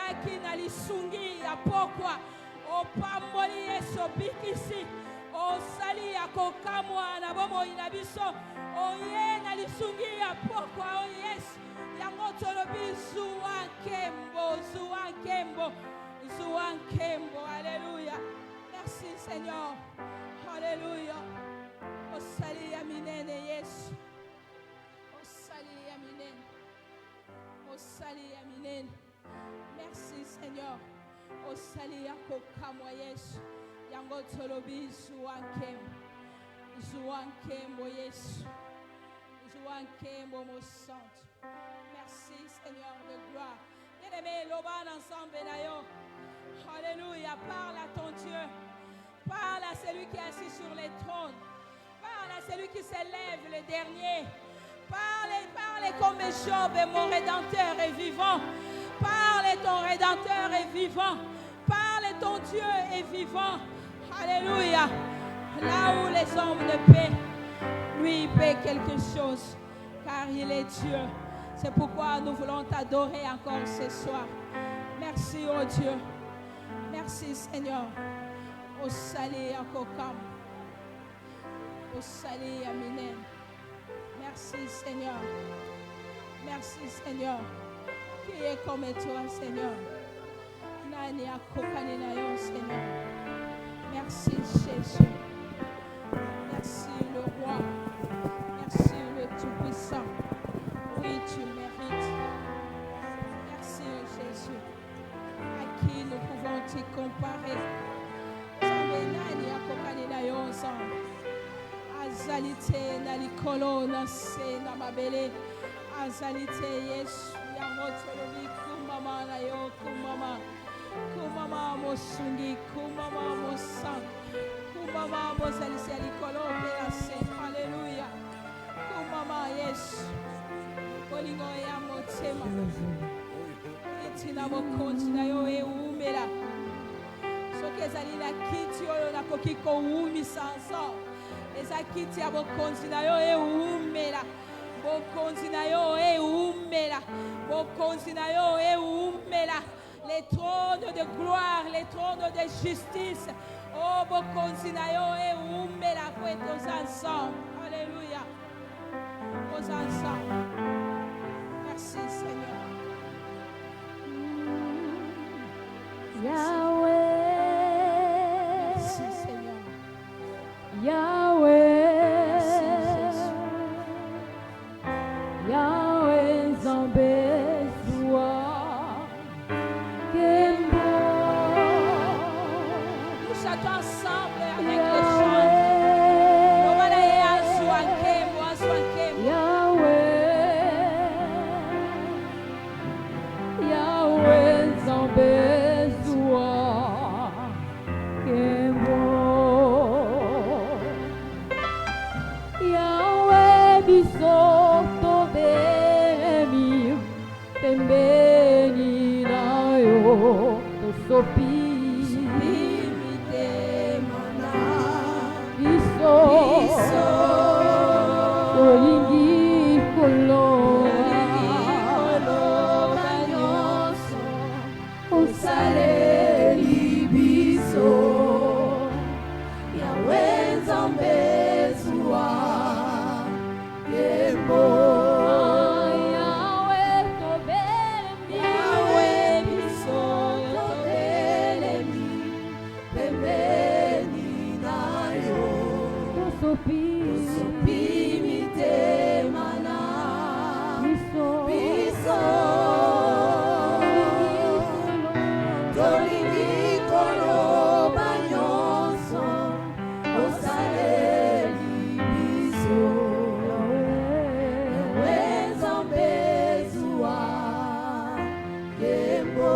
Osalaki na lisungi ya pokwa. Opamboli Yesu bikisi. Osali ya kokamwa na bomoi na biso. Oye na lisungi ya pokwa. Oh yes. Yango tolobi zuankembo, zuankembo, zuankembo. Alléluia. Merci Seigneur. Alléluia. Osali ya minene Yesu. Osali ya minene. Osali ya minene. Merci Seigneur. Osali ya kokamwa Yesu. Yango tolobi zuankembo. Zuankembo Yesu. Zuankembo mon centre. Merci Seigneur de gloire. Bien-aimés, l'oban ensemble d'ailleurs. Alléluia. Parle à ton Dieu. Parle à celui qui est assis sur les trônes. Parle à celui qui s'élève le dernier. Parle comme Job, mon Rédempteur est vivant. Parle, ton Rédempteur est vivant. Parle, ton Dieu est vivant. Alléluia. Là où les hommes ne paient, lui il paie quelque chose. Car il est Dieu. C'est pourquoi nous voulons t'adorer encore ce soir. Merci, oh Dieu. Merci, Seigneur. Au salé à Kokam. Au salé à Minen. Merci, Seigneur. Merci, Seigneur. Qui est comme toi, Seigneur? Nani a Kokani na yo, Seigneur. Merci, Jésus. Merci, le roi. Merci, le Tout-Puissant. Oui, tu mérites. Merci, Jésus. À qui nous pouvons te comparer? Nani a Kokani na yo ensemble. Azalite na likolo na se na mabele. Azalite Yesu ya moto lobi kumama na yo kumama. Kumama mosungi, kumama mosan. Kumama mozalise ya likolo pe se. Alléluia. Kumama Yesu. Kolingo ya motema. Itina mokonzi na yo e umela. Soki ezali na kiti oyo nakoki koumisa ensemble. Eza kiti ya bokonzi na yo e umela. Bokonzi na yo e umela. Bokonzi na yo e umela. Les trônes de gloire, les trônes de justice. Oh, bokonzi na yo e umela pour être aux ensemble. Alléluia. Aux ensemble. Merci Seigneur. Yahweh. Merci Seigneur. Yahweh. Merci Jésus. Yahweh Zambé Soua Kembo. Nous chantons ensemble avec les chants. Yahweh. Yahweh Zambé Soua Kembo. Yahweh biso tobemi pembeni na yo tosopi biso tolingi koloba nyonso osaleli biso Yahweh Nzambe zwa Kembo. Yahweh tobelemi, Yahweh biso tobelemi pembeni na yo tosopi mitema na biso tolingi koloba nyonso osaleli biso Yahweh Nzambe zwa Kembo.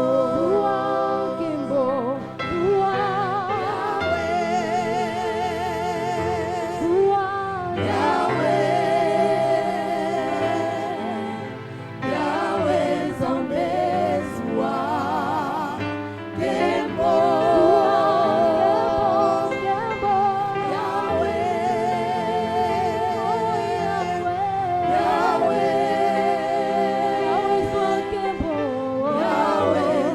Yahweh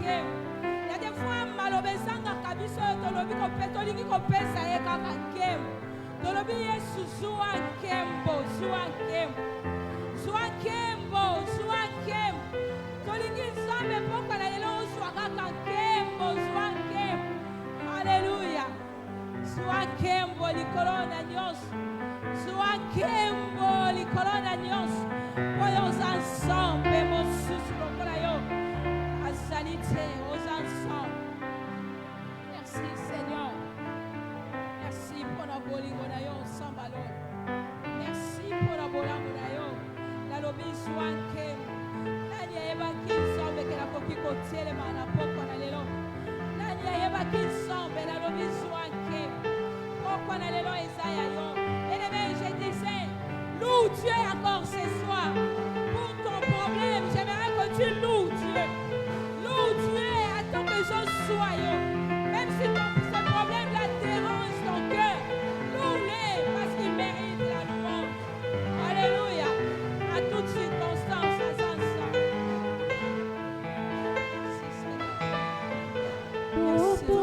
kem. Il y a des fois malobezanga kabiso tolobi kopetolingi kopesa ye kaka kem. Tolobi Yesu zwa kembo, zwa kembo. Zwa kembo, zwa kembo. Tolingi nzambe poko na lelo zwa kaka kembo, zwa kembo. Hallelujah. Zwa kembo likolo na nyonso. Zwa kembo likolo na nyonso. Oyo ensemble mosusu lokola yo. Azalite aux ensemble. Merci Seigneur. Merci pour la bolingo na yo sambalo. Merci pour la bolingo na yo. La lobi zwa kembo. Nani ayebaki nzambe ke nakoki kotelema na poko na lelo. Nani ayebaki nzambe na lobi zwa kembo. Poko na lelo eza ya yo. Et je disais, loue Dieu encore ce soir. Pour ton problème, j'aimerais que tu loues Dieu. Loue Dieu, attends que je sois yo. Même si ce problème-là dérange ton cœur, loue-le parce qu'il mérite la louange. Alléluia. À toute circonstance, à ensemble. Merci Seigneur. Merci Dieu.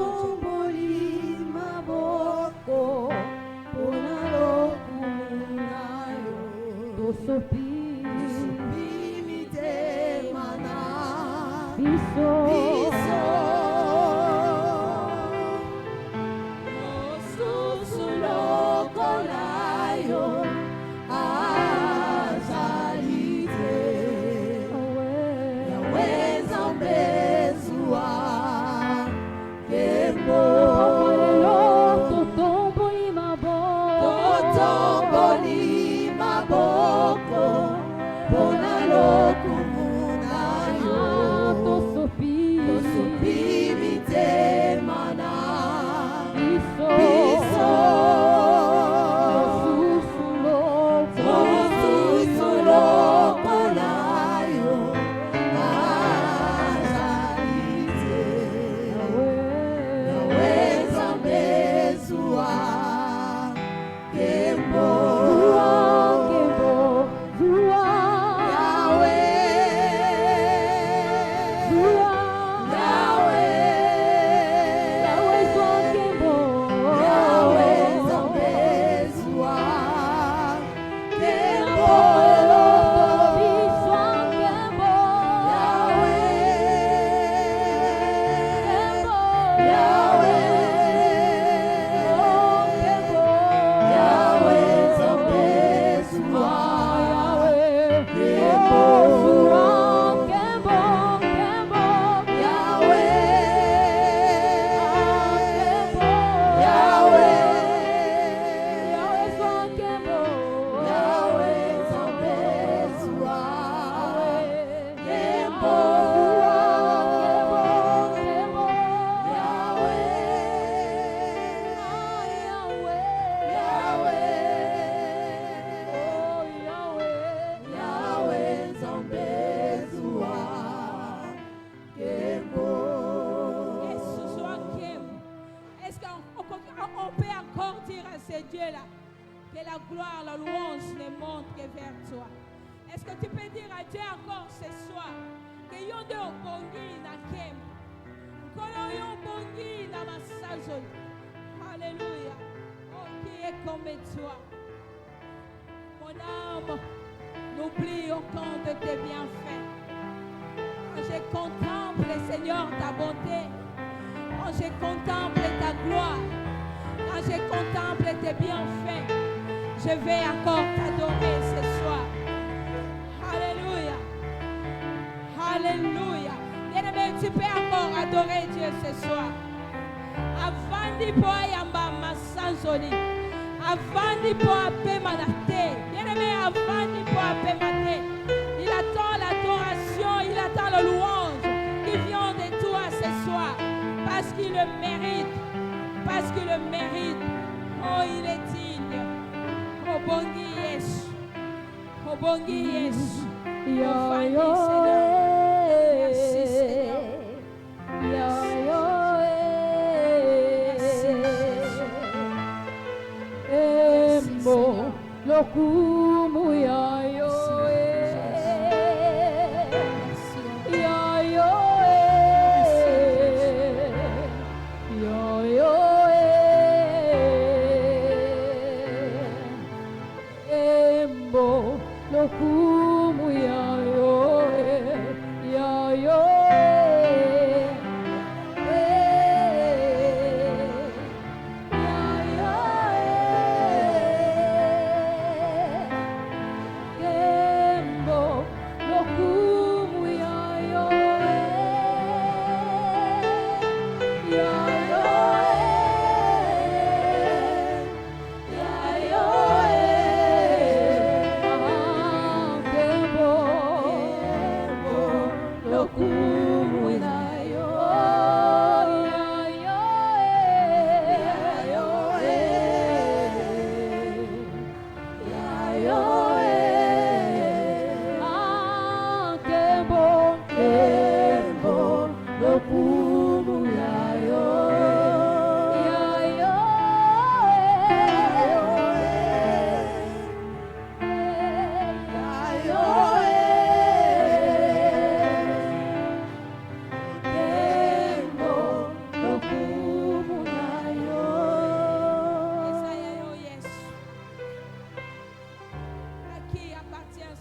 Alléluia. Oh, qui est comme toi. Mon âme n'oublie aucun de tes bienfaits. Quand je contemple, Seigneur, ta bonté, quand je contemple ta gloire, quand je contemple tes bienfaits, je vais encore t'adorer ce soir. Alléluia. Alléluia. Bien-aimé, tu peux encore adorer Dieu ce soir. Avandi po yamba masanzoni. Avandi po apema na te. Bien-aimé, avandi po apema te. Il attend l'adoration, il attend la louange qui vient de toi ce soir. Parce qu'il le mérite. Parce qu'il le mérite. Oh, il est digne. Oh, bongi Yesu. Oh, bongi Yesu. Oh, Fanny, Seigneur. Merci, Seigneur. Embo lokumu ya yo ya yo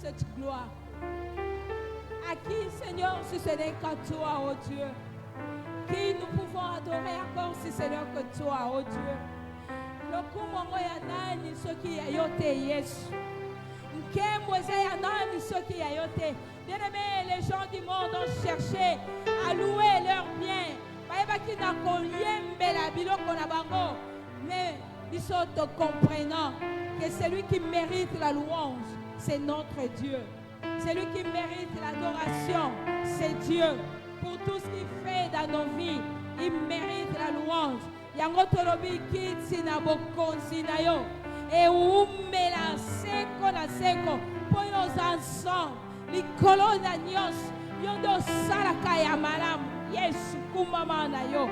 cette gloire? À qui, Seigneur, si ce n'est qu'à toi, oh Dieu? Qui nous pouvons adorer encore si ce n'est que toi, oh Dieu? Le kumongo ya nani soki ya yote Yesu? Nkemweze ya nani soki ya yote? Bien-aimés, les gens du monde ont cherché à louer leurs biens. Bayebaki na koyembela biloko na bango. Mais ils sont comprenant que celui qui mérite la louange, c'est notre Dieu. Celui qui mérite l'adoration, c'est Dieu. Pour tout ce qu'il fait dans nos vies, il mérite la louange. Yango tolobi kiti na bokonzi na yo. Et umela seko na seko. Pour nos enfants, likolo na nyos. Yondo salaka ya malamu. Yesu kumama na yo.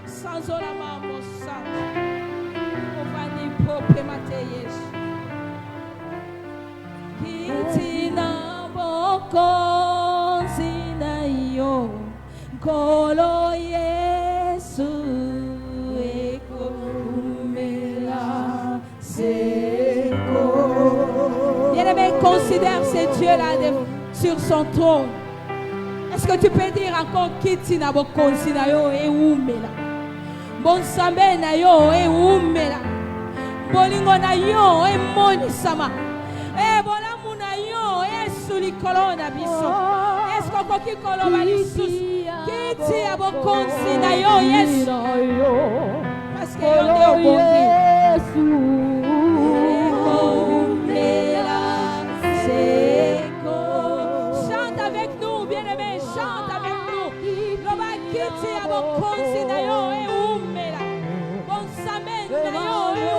Sans olama mosange. Ovani pope mate Yesu. Kiti na bokonzi na yo. Kolo Yesu eko umela seko. Bien-aimé, considère ces dieux-là sur son trône. Est-ce que tu peux dire encore Kiti na bokonzi na yo e umela? Bonsambe na yo e umela. Bolingo na yo e monisama. E bolamu na yo e sulikolo na biso. Est-ce qu'on koki koloba lisusu? Kiti ya bokonzi na yo Yesu. Parce que yo nde obongi. Chante avec nous, bien-aimés, chante avec nous. Loba kiti ya bokonzi na yo e umela. Bonsame na yo e umela.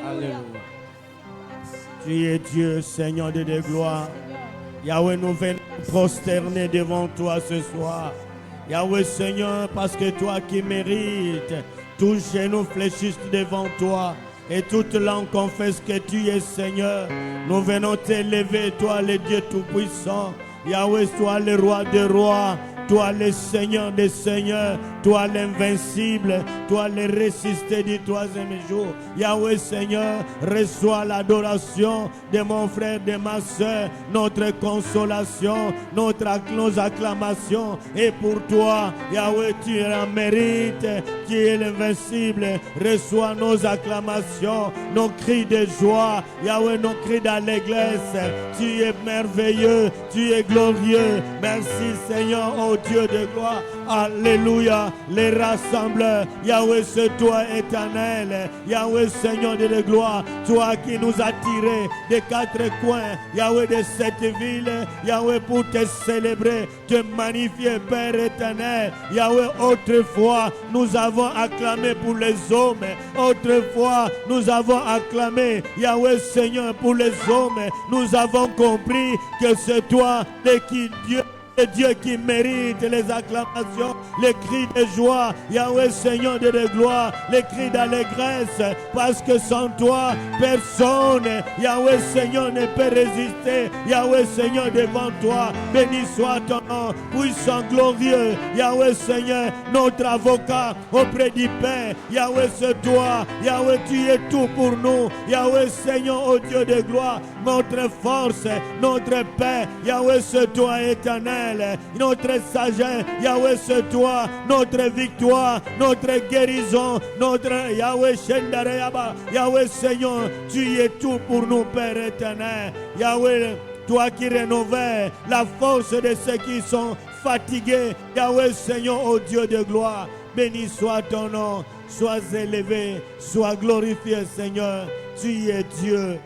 Alléluia. Tu es Dieu, Seigneur de gloire. Yahweh, nous venons prosterner devant toi ce soir. Yahweh, Seigneur, parce que toi qui mérites, tous genoux fléchissent devant toi. Et toute langue confesse que tu es Seigneur. Nous venons t'élever, toi le Dieu Tout-Puissant. Yahweh, toi le Roi des rois. Toi le Seigneur des seigneurs, toi l'invincible, toi le ressuscité du troisième jour. Yahweh Seigneur, reçois l'adoration de mon frère, de ma soeur, notre consolation, nos acclamations. Et pour toi, Yahweh, tu es en mérite, tu es l'invincible. Reçois nos acclamations, nos cris de joie. Yahweh, nos cris d'allégresse. Tu es merveilleux, tu es glorieux. Merci Seigneur, oh Dieu de gloire. Alléluia. Les rassembleurs. Yahweh, c'est toi éternel. Yahweh, Seigneur de gloire. Toi qui nous as tirés des quatre coins. Yahweh, de cette ville. Yahweh, pour te célébrer, te magnifier, Père éternel. Yahweh, autrefois, nous avons acclamé pour les hommes. Autrefois, nous avons acclamé. Yahweh, Seigneur, pour les hommes. Nous avons compris que c'est toi, Dieu. Le Dieu qui mérite les acclamations, les cris de joie, Yahweh Seigneur de gloire, les cris d'allégresse, parce que sans toi, personne, Yahweh Seigneur, ne peut résister, Yahweh Seigneur devant toi, béni soit ton nom, puissant, glorieux, Yahweh Seigneur, notre avocat auprès du Père, Yahweh c'est toi, Yahweh tu es tout pour nous, Yahweh Seigneur, ô Dieu de gloire, notre force, notre paix, Yahweh c'est toi éternel. Notre sagesse, Yahweh c'est toi, notre victoire, notre guérison, notre Yahweh Shendareyaba, Yahweh Seigneur, tu es tout pour nous, Père éternel. Yahweh, toi qui rénovais la force de ceux qui sont fatigués, Yahweh Seigneur, ô Dieu de gloire, béni soit ton nom, sois élevé, sois glorifié Seigneur, tu es Dieu.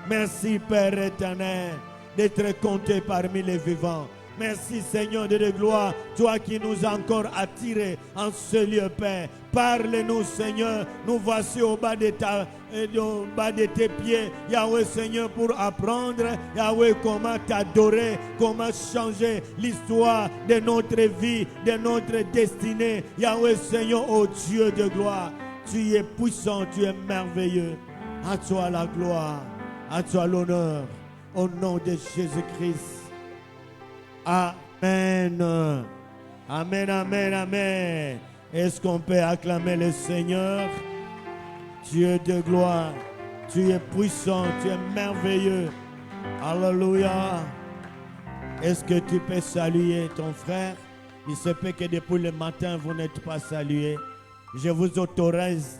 Merci Père éternel d'être compté parmi les vivants. Merci Seigneur de gloire, toi qui nous as encore attirés en ce lieu, Père. Parle-nous Seigneur, nous voici au bas de tes pieds, Yahweh Seigneur, pour apprendre, Yahweh, comment t'adorer, comment changer l'histoire de notre vie, de notre destinée. Yahweh Seigneur, ô Dieu de gloire, tu es puissant, tu es merveilleux. À toi la gloire, à toi l'honneur, au nom de Jésus-Christ. Amen. Amen, amen, amen. Est-ce qu'on peut acclamer le Seigneur? Dieu de gloire, tu es puissant, tu es merveilleux. Alléluia. Est-ce que tu peux saluer ton frère? Il se peut que depuis le matin, vous n'êtes pas salué. Je vous autorise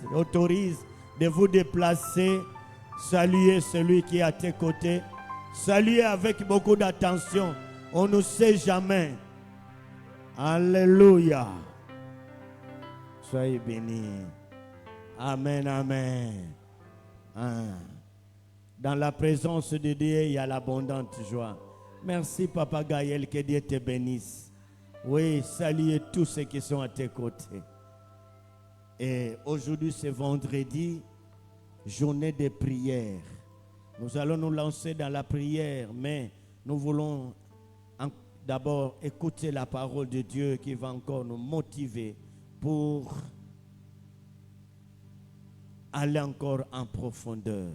de vous déplacer, saluer celui qui est à tes côtés. Saluer avec beaucoup d'attention. On ne sait jamais. Alléluia. Soyez bénis. Amen, amen. Dans la présence de Dieu, il y a l'abondante joie. Merci, Papa Gaël, que Dieu te bénisse. Oui, saluez tous ceux qui sont à tes côtés. Et aujourd'hui, c'est vendredi, journée de prière. Nous allons nous lancer dans la prière, mais nous voulons d'abord écouter la parole de Dieu qui va encore nous motiver pour aller encore en profondeur.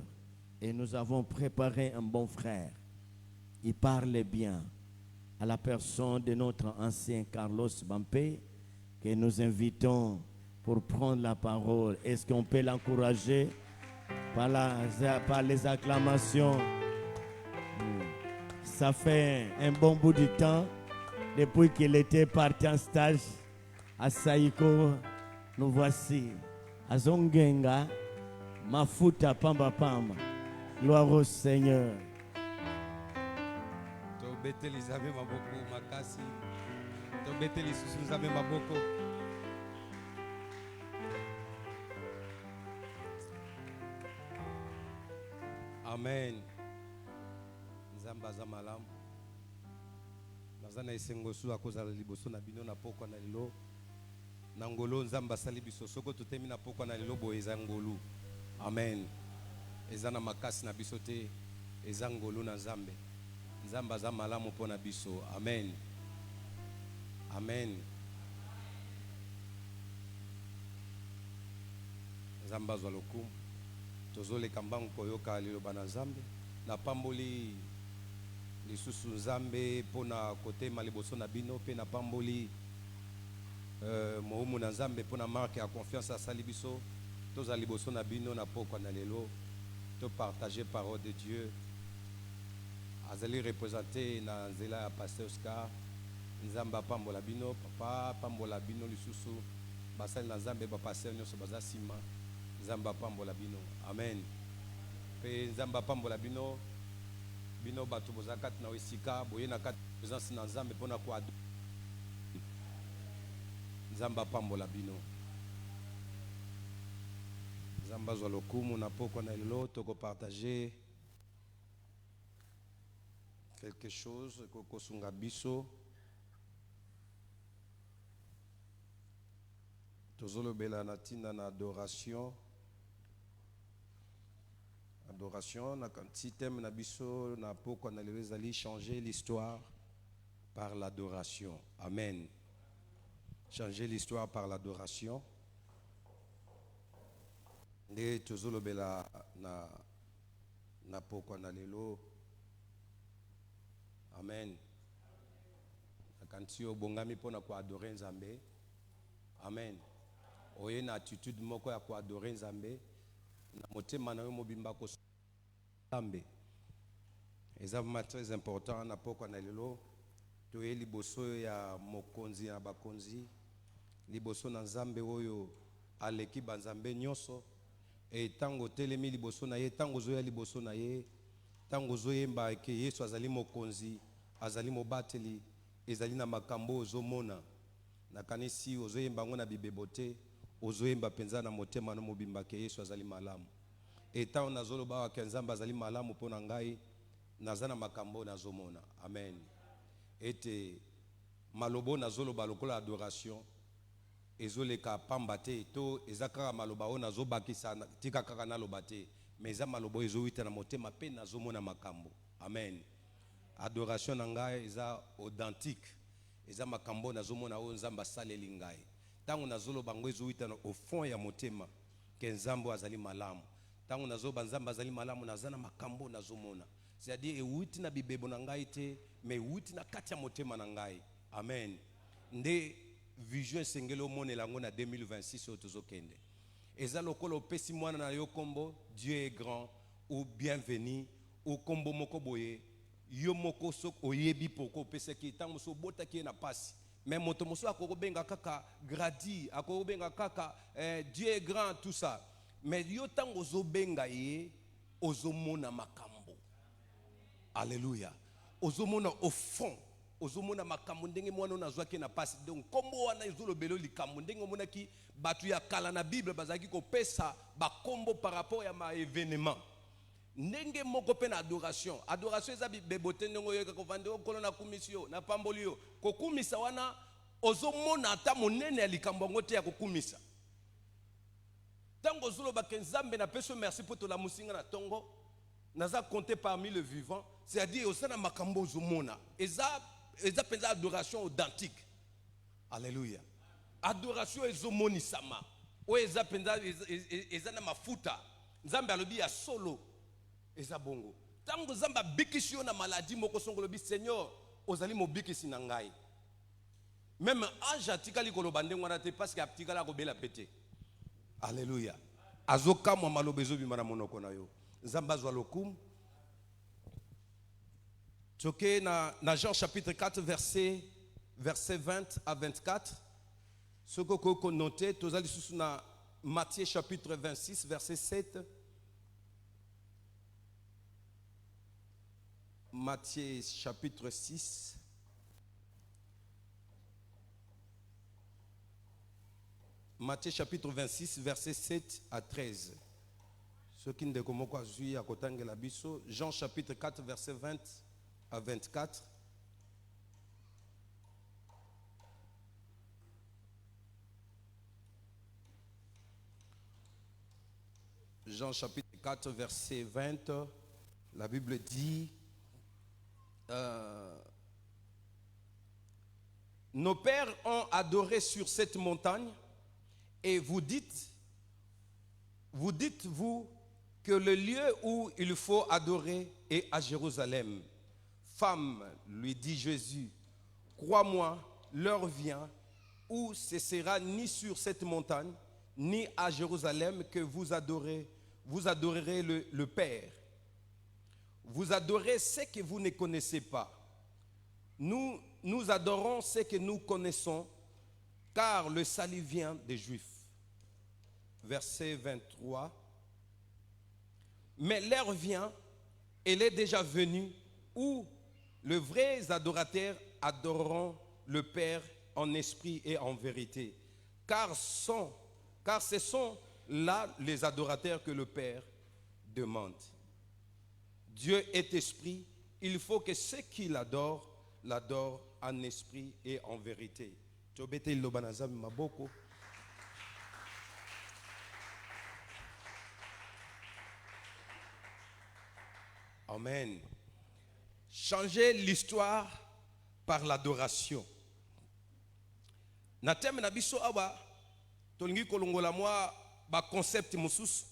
Et nous avons préparé un bon frère. Il parle bien à la personne de notre ancien Carlos Bampé que nous invitons pour prendre la parole. Est-ce qu'on peut l'encourager par les acclamations? Ça fait un bon bout de temps depuis qu'il était parti en stage à Saïko. Nous voici à Zongenga, Mafuta Pamba Pamba. Gloire au Seigneur. Tobete lizabe maboko makasi. Tobete lisusu nzabe maboko. Amen. Nzamba za malamu. Nazana esengo su akozala liboso na bino na pokwa na lelo. Na ngolo nzamba sali biso soko totemi na pokwa na lelo bo eza ngolu. Amen. Eza na makasi na biso te, eza ngolu na Nzambe. Nzamba za malamu pona biso. Amen. Amen. Nzamba zwa lokumu. Tozoleka mbangu koyoka liloba na Nzambe. Na pamboli lisusu Nzambe pona kotema liboso na bino pe na pamboli mohumu na Nzambe pona marque ya confiance asali biso. Toza liboso na bino na pokwa na lelo. To partager parole de Dieu. Azali représenter na nzela ya pasteur Oscar. Nzamba pambola bino, papa pambola bino lisusu. Basali na Nzambe ba pasteur nyonso baza sima. Nzamba pambola bino. Amen. Pe Nzamba pambola bino. Bino bato bozakati na wesika boye na kati présence na Nzambe pona kwa Nzamba pambola bino. Nzamba zwa lokumu na pokwa na lelo toko partager quelque chose koko sunga biso. Tozolobela na tina na adoration. Adoration na kanti thème na biso na pokwa na lelo ezali changer l'histoire par l'adoration. Amen. Changer l'histoire par l'adoration. Nde tozolobela na pokwa na lelo. Amen. Akanti obongami pona ko adorer Nzambe. Amen. Oye na attitude moko ya ko adorer Nzambe na motema na yo mobimba ko Nzambe. Eza vraiment très important na pokwa na lelo. Toye liboso ya mokonzi na bakonzi. Liboso na Nzambe oyo aleki banzambe nyonso. Et tango telemi liboso na ye, tango zoya liboso na ye, tango zoyemba ke Yesu azali mokonzi, azali mobateli, ezali na makambo ozomona. Na kanisi ozoyemba ngo na bibebote, ozoyemba penza na motema no mobimba ke Yesu azali malamu. Et tango nazoloba wa ke Nzambe azali malamu pona ngai, nazana makambo nazomona. Amen. Ete malobo nazoloba lokola adoration. Ezoleka pamba te to ezakaka maloba o nazobakisa tika kaka na loba te mais eza maloba ezowita na motema pe nazomona makambo. Amen. Adoration na ngai eza authentique, eza makambo nazomona o Nzamba saleli ngai tango nazoloba ngo ezowita au fond ya motema ke Nzambe azali malamu. Tango nazoba Nzambe azali malamu nazana makambo nazomona, c'est-à-dire ewuti na bibebo na ngai te mais ewuti na kati ya motema na ngai. Amen. Nde vision sengelo mone lango na 2026 otozokende. Eza lokolo pesi mwana na yo kombo Dieu est grand ou bienvenu ou kombo moko boye yo moko sok oyebi poko pese ki tango so bota ki na pasi même moto moso akobenga kaka gradi akobenga kaka Dieu est grand tout ça mais yo tango zo benga ye ozomona makambo. Alléluia. Ozomona au fond ozomona makambo ndenge mwana nazwaki na pasi. Donc kombo wana ezolobelo likambo ndenge mona ki batu ya kala na Bible bazaki ko pesa ba kombo par rapport ya ma événement. Ndenge moko pe na adoration. Adoration eza bebote ndongo yoka ko vande okolo na kumisio na pambolio. Ko kumisa wana ozomona ata monene ya likambo ngote ya kokumisa. Tango zoloba ke Nzambe na peso merci pour la musinga na tongo. Naza compté parmi le vivant, c'est-à-dire au sein de makambo zomona. Eza penza adoration authentique. Alléluia. Adoration ezomonisama. O eza penza eza na mafuta. Nzambe alobi ya solo eza bongo. Tango Nzambe bikisi yo na maladie moko songo lobi Seigneur ozali mo bikisi na ngai. Même ange atikali koloba ndengo na te parce que atikala ko bela pété. Alléluia. Azoka mwa malobezo bima na monoko na yo. Nzambe azwa lokumu. Toke na Jean chapitre 4 verset 20 à 24. Ce que vous notez, tozali susu na Matthieu chapitre 26 verset 7. Matthieu chapitre 6. Matthieu chapitre 26 verset 7 à 13. Ce qui ne comment quoi zui à kotange la biso. Jean chapitre 4 verset 20 à 24. Jean chapitre 4 verset 20, la Bible dit nos pères ont adoré sur cette montagne et vous dites-vous que le lieu où il faut adorer est à Jérusalem. Femme, lui dit Jésus, crois-moi, l'heure vient où ce sera ni sur cette montagne ni à Jérusalem que vous adorerez le Père. Vous adorez ce que vous ne connaissez pas. Nous adorons ce que nous connaissons, car le salut vient des Juifs. Verset 23. Mais l'heure vient, elle est déjà venue, où les vrais adorateurs adoreront le Père en esprit et en vérité. Car ce sont là les adorateurs que le Père demande. Dieu est esprit, il faut que ceux qui l'adorent en esprit et en vérité. Amen. Changer l'histoire par l'adoration. Na thème na biso awa tolingi kolongola moi ba concept mususu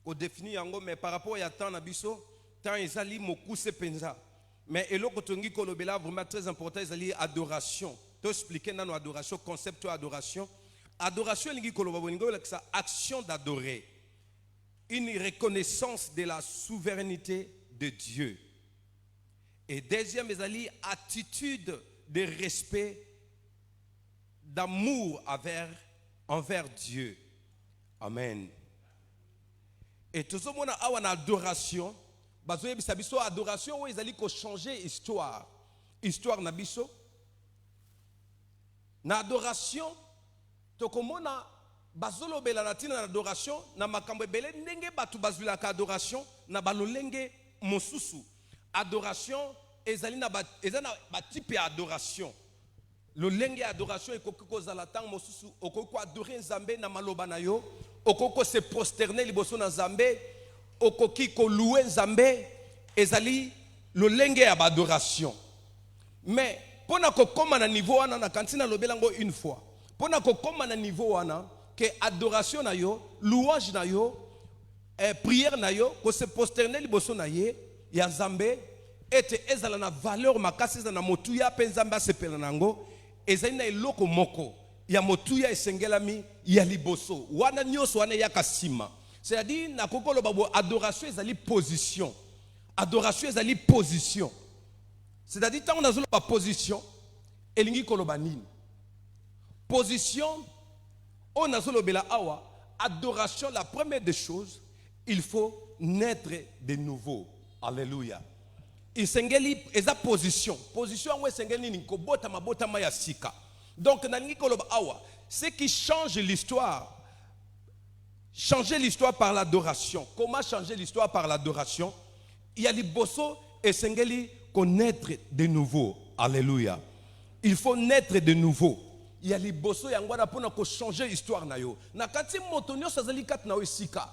ko définir yango mais par rapport ya temps na biso temps ezali mokuse penza mais eloko tolingi kolobela vraiment très important ezali adoration. To expliquer nano adoration concept de adoration. Adoration lingi koloba bolingo la action d'adorer. Une reconnaissance de la souveraineté de Dieu. Et deuxième ezali attitude de respect, d'amour envers Dieu. Amen. Et tout ce monde a une adoration. Bazoye bisabiso adoration où ils allaient changer histoire. Histoire na biso. Na adoration to komona bazolo bela natina na adoration na makambo bele ndenge batu bazula ka adoration na balolenge mosusu. Adoration ezali na ba type adoration. Le lenge adoration ekoko za la tang mosusu okoko adorer Nzambe na maloba na yo okoko se prosterner liboso na Nzambe okoki ko louer Nzambe ezali le lenge ya adoration. Mais pona ko koma na niveau wana na kantina lobelango une fois pona ko koma na niveau wana que adoration na yo louange na yo prière na yo ko se prosterner liboso na ye ya Nzambe ete ezala na valeur makasi na motuya pe Nzambe asepela nango ezali na eloko moko ya motuya esengelami ya liboso wana nyoso wana ya kasima. C'est-à-dire na kokolo babo adoration ezali position. Adoration ezali position. C'est-à-dire tant on a zolo ba position elingi koloba nini. Position on a zolo bela awa adoration la première des choses il faut naître de nouveau. Alléluia. Isengeli eza position yango esengeli ni kobota mabota ma ya sika. Donc nalingi koloba awa ce qui change l'histoire. Changer l'histoire par l'adoration. Comment changer l'histoire par l'adoration? Il y a liboso esengeli connaître de nouveau. Alléluia. Il faut naître de nouveau. Il y a liboso yango na pona ko changer l'histoire na yo. Na kati motonyo sazali kat na sika.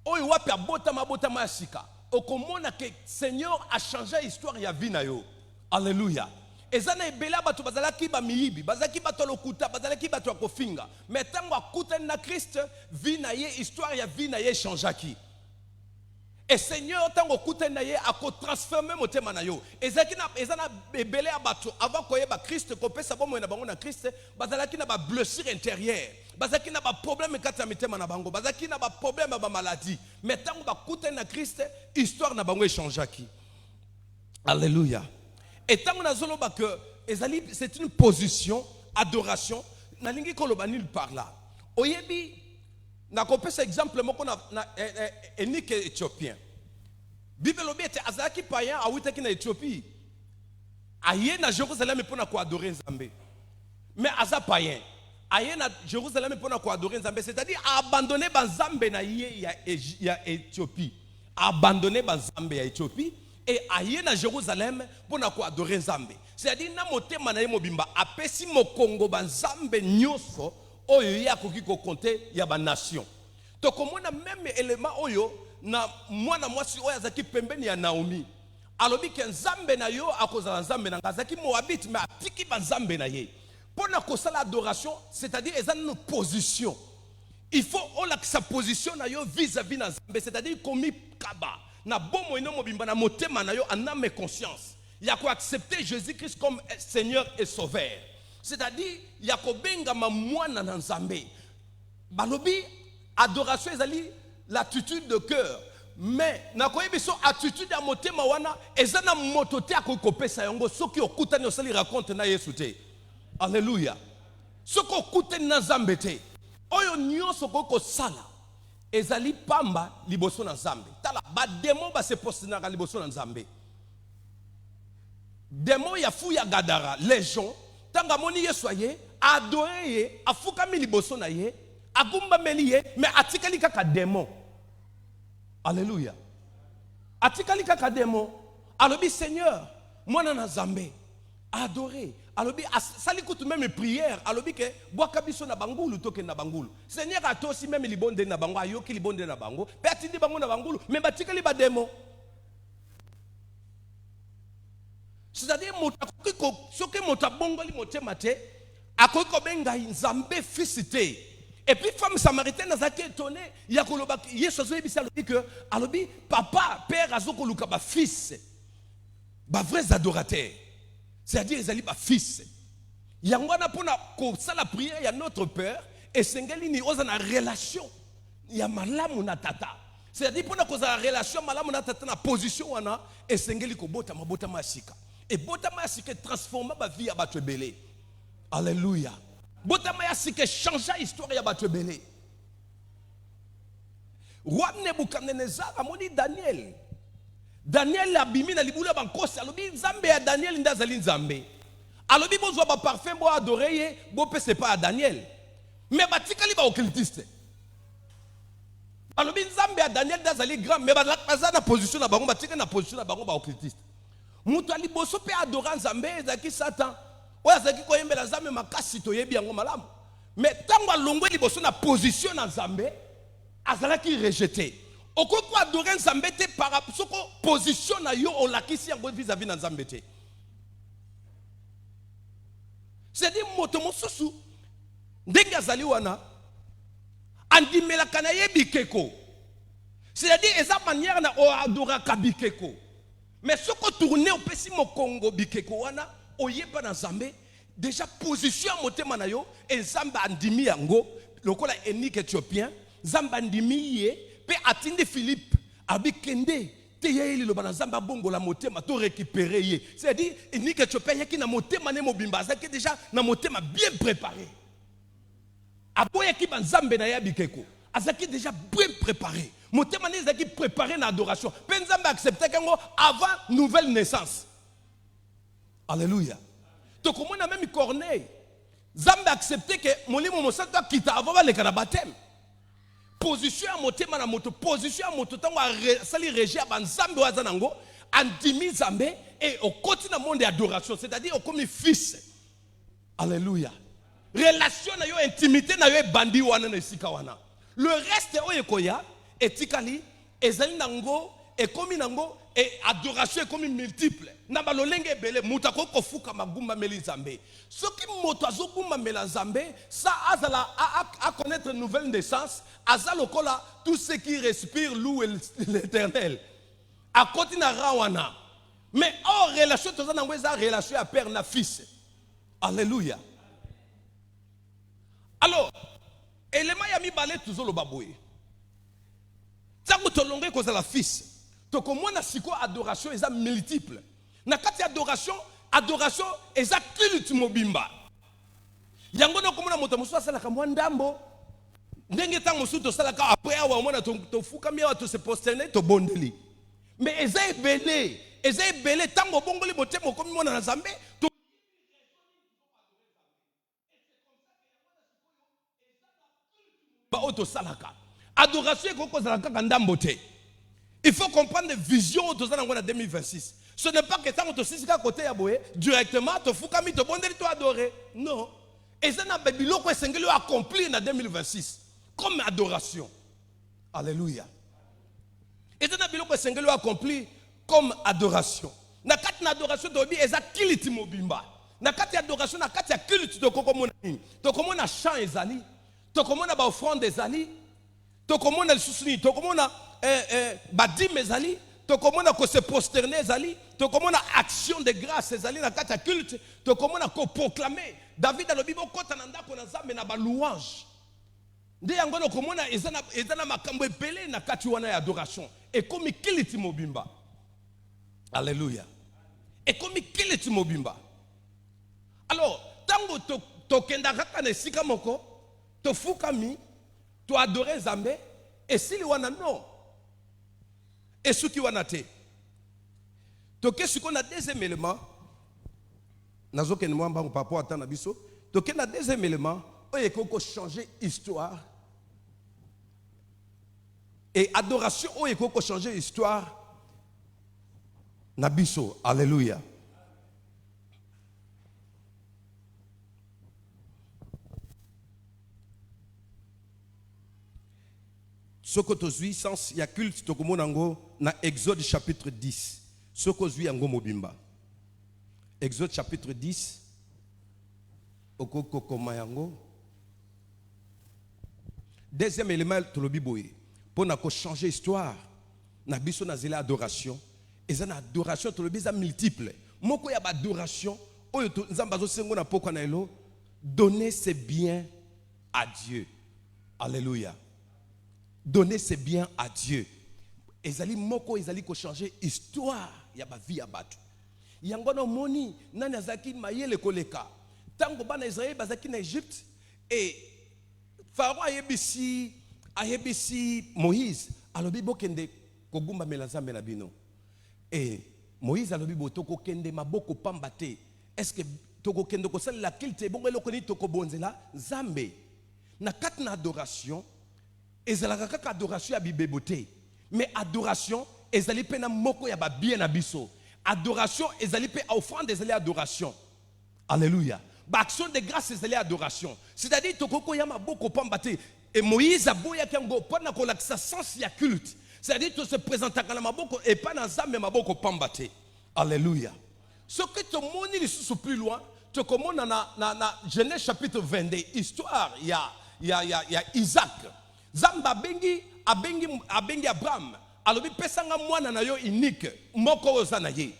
Oyo wapi abota ma ya sika. Okomona que Seigneur a changé l'histoire ya vie na yo. Alléluia. ezana ebele bato bazalaki ba miyibi, bazalaki bato lokuta, bazalaki bato akofinga. Mais tango akutani na Christ, vie na ye, histoire ya vie na ye changeaki. Et Seigneur tango kutani na ye ako transformer motema na yo. Ezana ebele bato avant koyeba Christ ko pesa bomo na bango na Christ, bazalaki na ba blessure intérieure. Bazalaki na ba problème kati ya mitema na bango, bazalaki na ba problème ba maladie. Mais tango bakutani na Christ, histoire na bango changeaki. Alléluia. Et tant que c'est une position, adoration, nalingi koloba nulle part là. Oyebi, na kopé ce exemple moko na énique éthiopien. Bible lobi était azaki païen a witaki na Éthiopie. Aye na Jérusalem pour na ko adorer Nzambe. Mais aza païen. Aye na Jérusalem pour na ko adorer Nzambe, c'est-à-dire abandonner ba Nzambe na ya Éthiopie. Abandonner ba Nzambe ya Éthiopie. Et aye na Jérusalem pour na ko adorer Nzambe. C'est-à-dire na motema na ye mobimba apesi mokongo ba Nzambe nyoso oyo ya koki ko compter ya ba nation. To komona même élément oyo na mwana mwasi oyo azaki pembeni ya Naomi. Alobi ke Nzambe na yo akozala Nzambe na ngazaki Moabite mais atiki ba Nzambe na ye. Pour na ko sala adoration, c'est-à-dire ezana une position. Il faut que sa position na yo vis-à-vis na Nzambe, c'est-à-dire komi kaba. Na bomo ino mobimba na motema na yo en âme et conscience. Il y a quoi accepter Jésus-Christ comme Seigneur et Sauveur. C'est-à-dire il y a ko benga ma mwana na Nzambe. Balobi adoration ezali l'attitude de cœur. Mais na koyebi so attitude ya motema wana ezana motote akokopesa yango soki okutani osali raconte na Yesu te. Alléluia. Soko okutani na Nzambe te. Oyo nyonso koko sala ezali pamba liboso na Nzambe. Tala ba démon ba se postinaka liboso na Nzambe. Démon ya fu ya Gadara, légion, tanga moni Yesu ye, adoré ye, afukami liboso na ye, agumba meli ye, mais atikali kaka démon. Alléluia. Atikali kaka démon. Alobi Seigneur, moi na Nzambe, adoré. Alobi sali kutu même prière, alobi ke boaka biso na bangulu toke na bangulu. Seigneur atosi même libonde na bango, ayoki libonde na bango, pe atindi bango na bangulu, mais batikali ba démon. C'est-à-dire soki mota bongoli motema te, akoki ko benga Nzambe fils te. Et puis femme samaritaine azaki étonné, ya koloba Yesu azobisa alobi que alobi papa père azoko luka ba fils. Ba vrais adorateurs. C'est-à-dire ils allaient ba fils. Yangwana pona ko sala prière ya notre père et sengeli ni oza na relation ya malamu na tata. C'est-à-dire pona ko za relation malamu na tata na position wana et sengeli ko bota mabota masika. Et bota masika transforma ba vie ya batu ebele. Alléluia. Bota masika changea histoire ya batu ebele. Roi Nebukadnezar amoni Daniel. Daniel abimi na libula bankosi alobi Nzambe ya Daniel ndazali Nzambe. Alobi bozwa ba parfum bo adorer ye bo pese pas à Daniel. Mais batikali ba occultiste. Alobi Nzambe ya Daniel ndazali grand mais baza na position na bango batika na position na bango ba occultiste. Mutu ali boso pe adorer Nzambe ezaki Satan. Oya zaki ko yembela Nzambe makasi to yebi yango malamu. Mais tango alongwe liboso na position na Nzambe azalaki rejeté. Okoko adorer Nzambe te par soko position na yo olakisi yango vis-à-vis na Nzambe te. C'est-à-dire moto mosusu ndenge azali wana andimelaka na ye bikeko. C'est-à-dire eza manière na o adoraka bikeko. Mais soko tourner opesi mokongo bikeko wana oyeba na Nzambe déjà position motema na yo et Nzambe andimi yango lokola énique éthiopien Nzambe andimi ye pe atindi Philippe abikende te yeli lo banazamba bongo la motema to récupérer ye. C'est-à-dire énique éthiopien yaki na motema ne mobimba zaki déjà na motema bien préparé. Aboya ki banzambe na yabikeko azaki déjà bien préparé. Motema ne zaki préparé na adoration. Pe Nzambe accepter kango avant nouvelle naissance. Alléluia. To komona même Corneille. Nzambe accepter que molimo mosato kita avant le baptême. Position à motema na moto, position à moto tango sali régia banzambe wazanango andimi Nzambe et au côté na monde d'adoration, c'est-à-dire au comme fils. Alléluia. Relation na yo intimité na yo bandi wana na sika wana. Le reste oyekoya etikali ezali nango et comme nango et adoration comme multiple na balolenge belé mutako kofuka magumba meli nzambe soki moto azogumba mela nzambe ça azala à connaître une nouvelle naissance azalokola tout ce qui respire loue l'Éternel à côté na rawana mais en relation toza nango eza relation à père na fils. Alléluia. Alors élément ya mibale tuzolo baboye tango tolonge kozala fils tokomona siko adoration eza multiple na kati adoration eza culte mobimba yango nokomona moto mosusu asalaka mwa ndambo ndenge ntango mosusu tosalaka après awa omona tofukami awa tose prosterne tobondeli mais eza ebele ntango obongoli motema okomi mona na nzambe otosalaka adoration ekokozala kaka ndambo te. Il faut comprendre la vision de 2026. Ce n'est pas que tant que tu à côté directement tu fukami tu bondeli tu adorer. Non. Et ça n'a pas biloko esengeli accompli en 2026 comme adoration. Alléluia. Et ça n'a biloko esengeli accompli comme adoration. Na kati na adoration dobi eza kiliti mobimba. Na kati adoration na kati ya kiliti to kokomona nini? To komona chant ezali, to komona ba offrande ezali, to komona lisusu, to komona badim ezali, to komona ko se prosterner ezali, to komona action de grâce ezali na kati ya culte, to komona ko proclamer. David alobi bo kota na ndako na Nzambe na ba louange. Nde yango no komona ezana makambo ebele na kati wana ya adoration. Et comme kiliti mobimba. Alléluia. Et comme kiliti mobimba. Alors, tango to kenda kaka na sika moko, to fukami, to adorer Nzambe, et si li wana non. Et ce qui wana te. To qu'est-ce qu'on a deuxième élément? Nazo ken moi mbangu papa atana biso. To ken na deuxième élément, oye koko changer histoire. Et adoration oye koko changer histoire. Nabiso, alléluia. Soko tozui sens ya culte tokomonango na Exode chapitre 10. Soko zui yango mobimba. Exode chapitre 10. Okoko koma yango. Deuxième élément tolobi boye. Pour na ko changer histoire. Na biso na zela adoration. Et ça na adoration tolobi za multiple. Moko ya ba adoration oyo nzamba zo sengo na poko na elo. Donner ses biens à Dieu. Alléluia. Donner ses biens à Dieu. Ezali moko ezali ko changer histoire ya ba vie ya batu. Yango no moni nani azaki mayele koleka. Tango bana Israël bazaki na Égypte et Pharaon ayebisi Moïse alobi bokende kogumba melazambe na bino. Et Moïse alobi botoko kende maboko pamba te. Est-ce que toko kende ko sala la kilte bongo eloko ni toko bonzela Nzambe. Na kat na adoration ezalaka kaka adoration ya bibebote. Mais adoration ezali pe na moko ya ba bien na biso. Adoration ezali pe offrande ezali adoration. Alléluia. Ba action de grâce ezali adoration. C'est-à-dire tokoko ya maboko pamba te. Et Moïse a boya kango pona ko la sens ya culte. C'est-à-dire to se présenter na maboko et pas na Nzambe maboko pamba te. Alléluia. Ce que tu moni lisusu plus loin, tu komona na Genèse chapitre 22 histoire ya Isaac. Zamba abengi Abraham alobi pesanga mwana na yo unique moko ozana ye.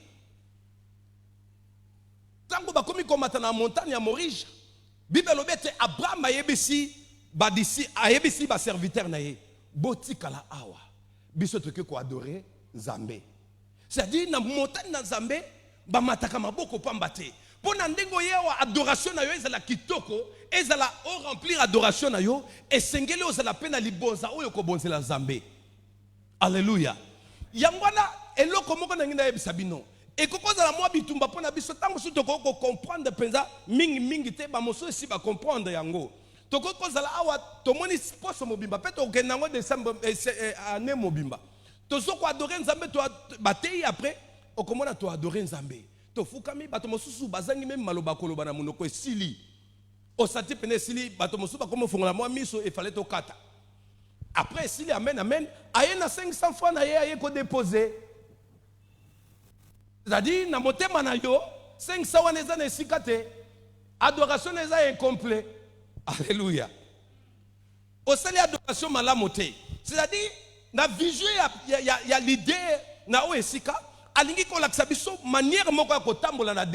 Tango bakomi komata na montagne ya Moriche, Bible lobete Abraham ayebisi ba serviteur na ye. Botikala awa. Biso toke ko adorer Nzambe. C'est-à-dire na montagne na Nzambe ba mataka maboko pamba te. Pona ndengo yewa adoration na yo ezala kitoko, ezala o remplir adoration na yo, esengeli ozala pena libonza oyo ko bonzela Nzambe. Alléluia. Yangwana eloko moko na ngina yebisa bino. Et kokoza la mwa bitumba pona biso tango so toko ko comprendre penza mingi te ba moso si ba comprendre yango. Toko koza la awa tomoni poso mobimba pe to kenango décembre année mobimba. To so ko adorer Nzambe to batei après okomona to adorer Nzambe. To fukami bato mosusu bazangi même maloba koloba na monoko esili. Osati pene sili bato mosusu ba komo fongola mwa miso e fallait to kata. Après, s'il est amen, amen, aïe na 500 fois na ye aïe ko déposer. C'est-à-dire, na motema na yo, 500 wana eza na esika te. Adoration eza incomplet. Alléluia. Osali adoration malamu te. C'est-à-dire, na vision ya l'idée na o esika, alingi ko lakisa biso manière moko ya kotambola na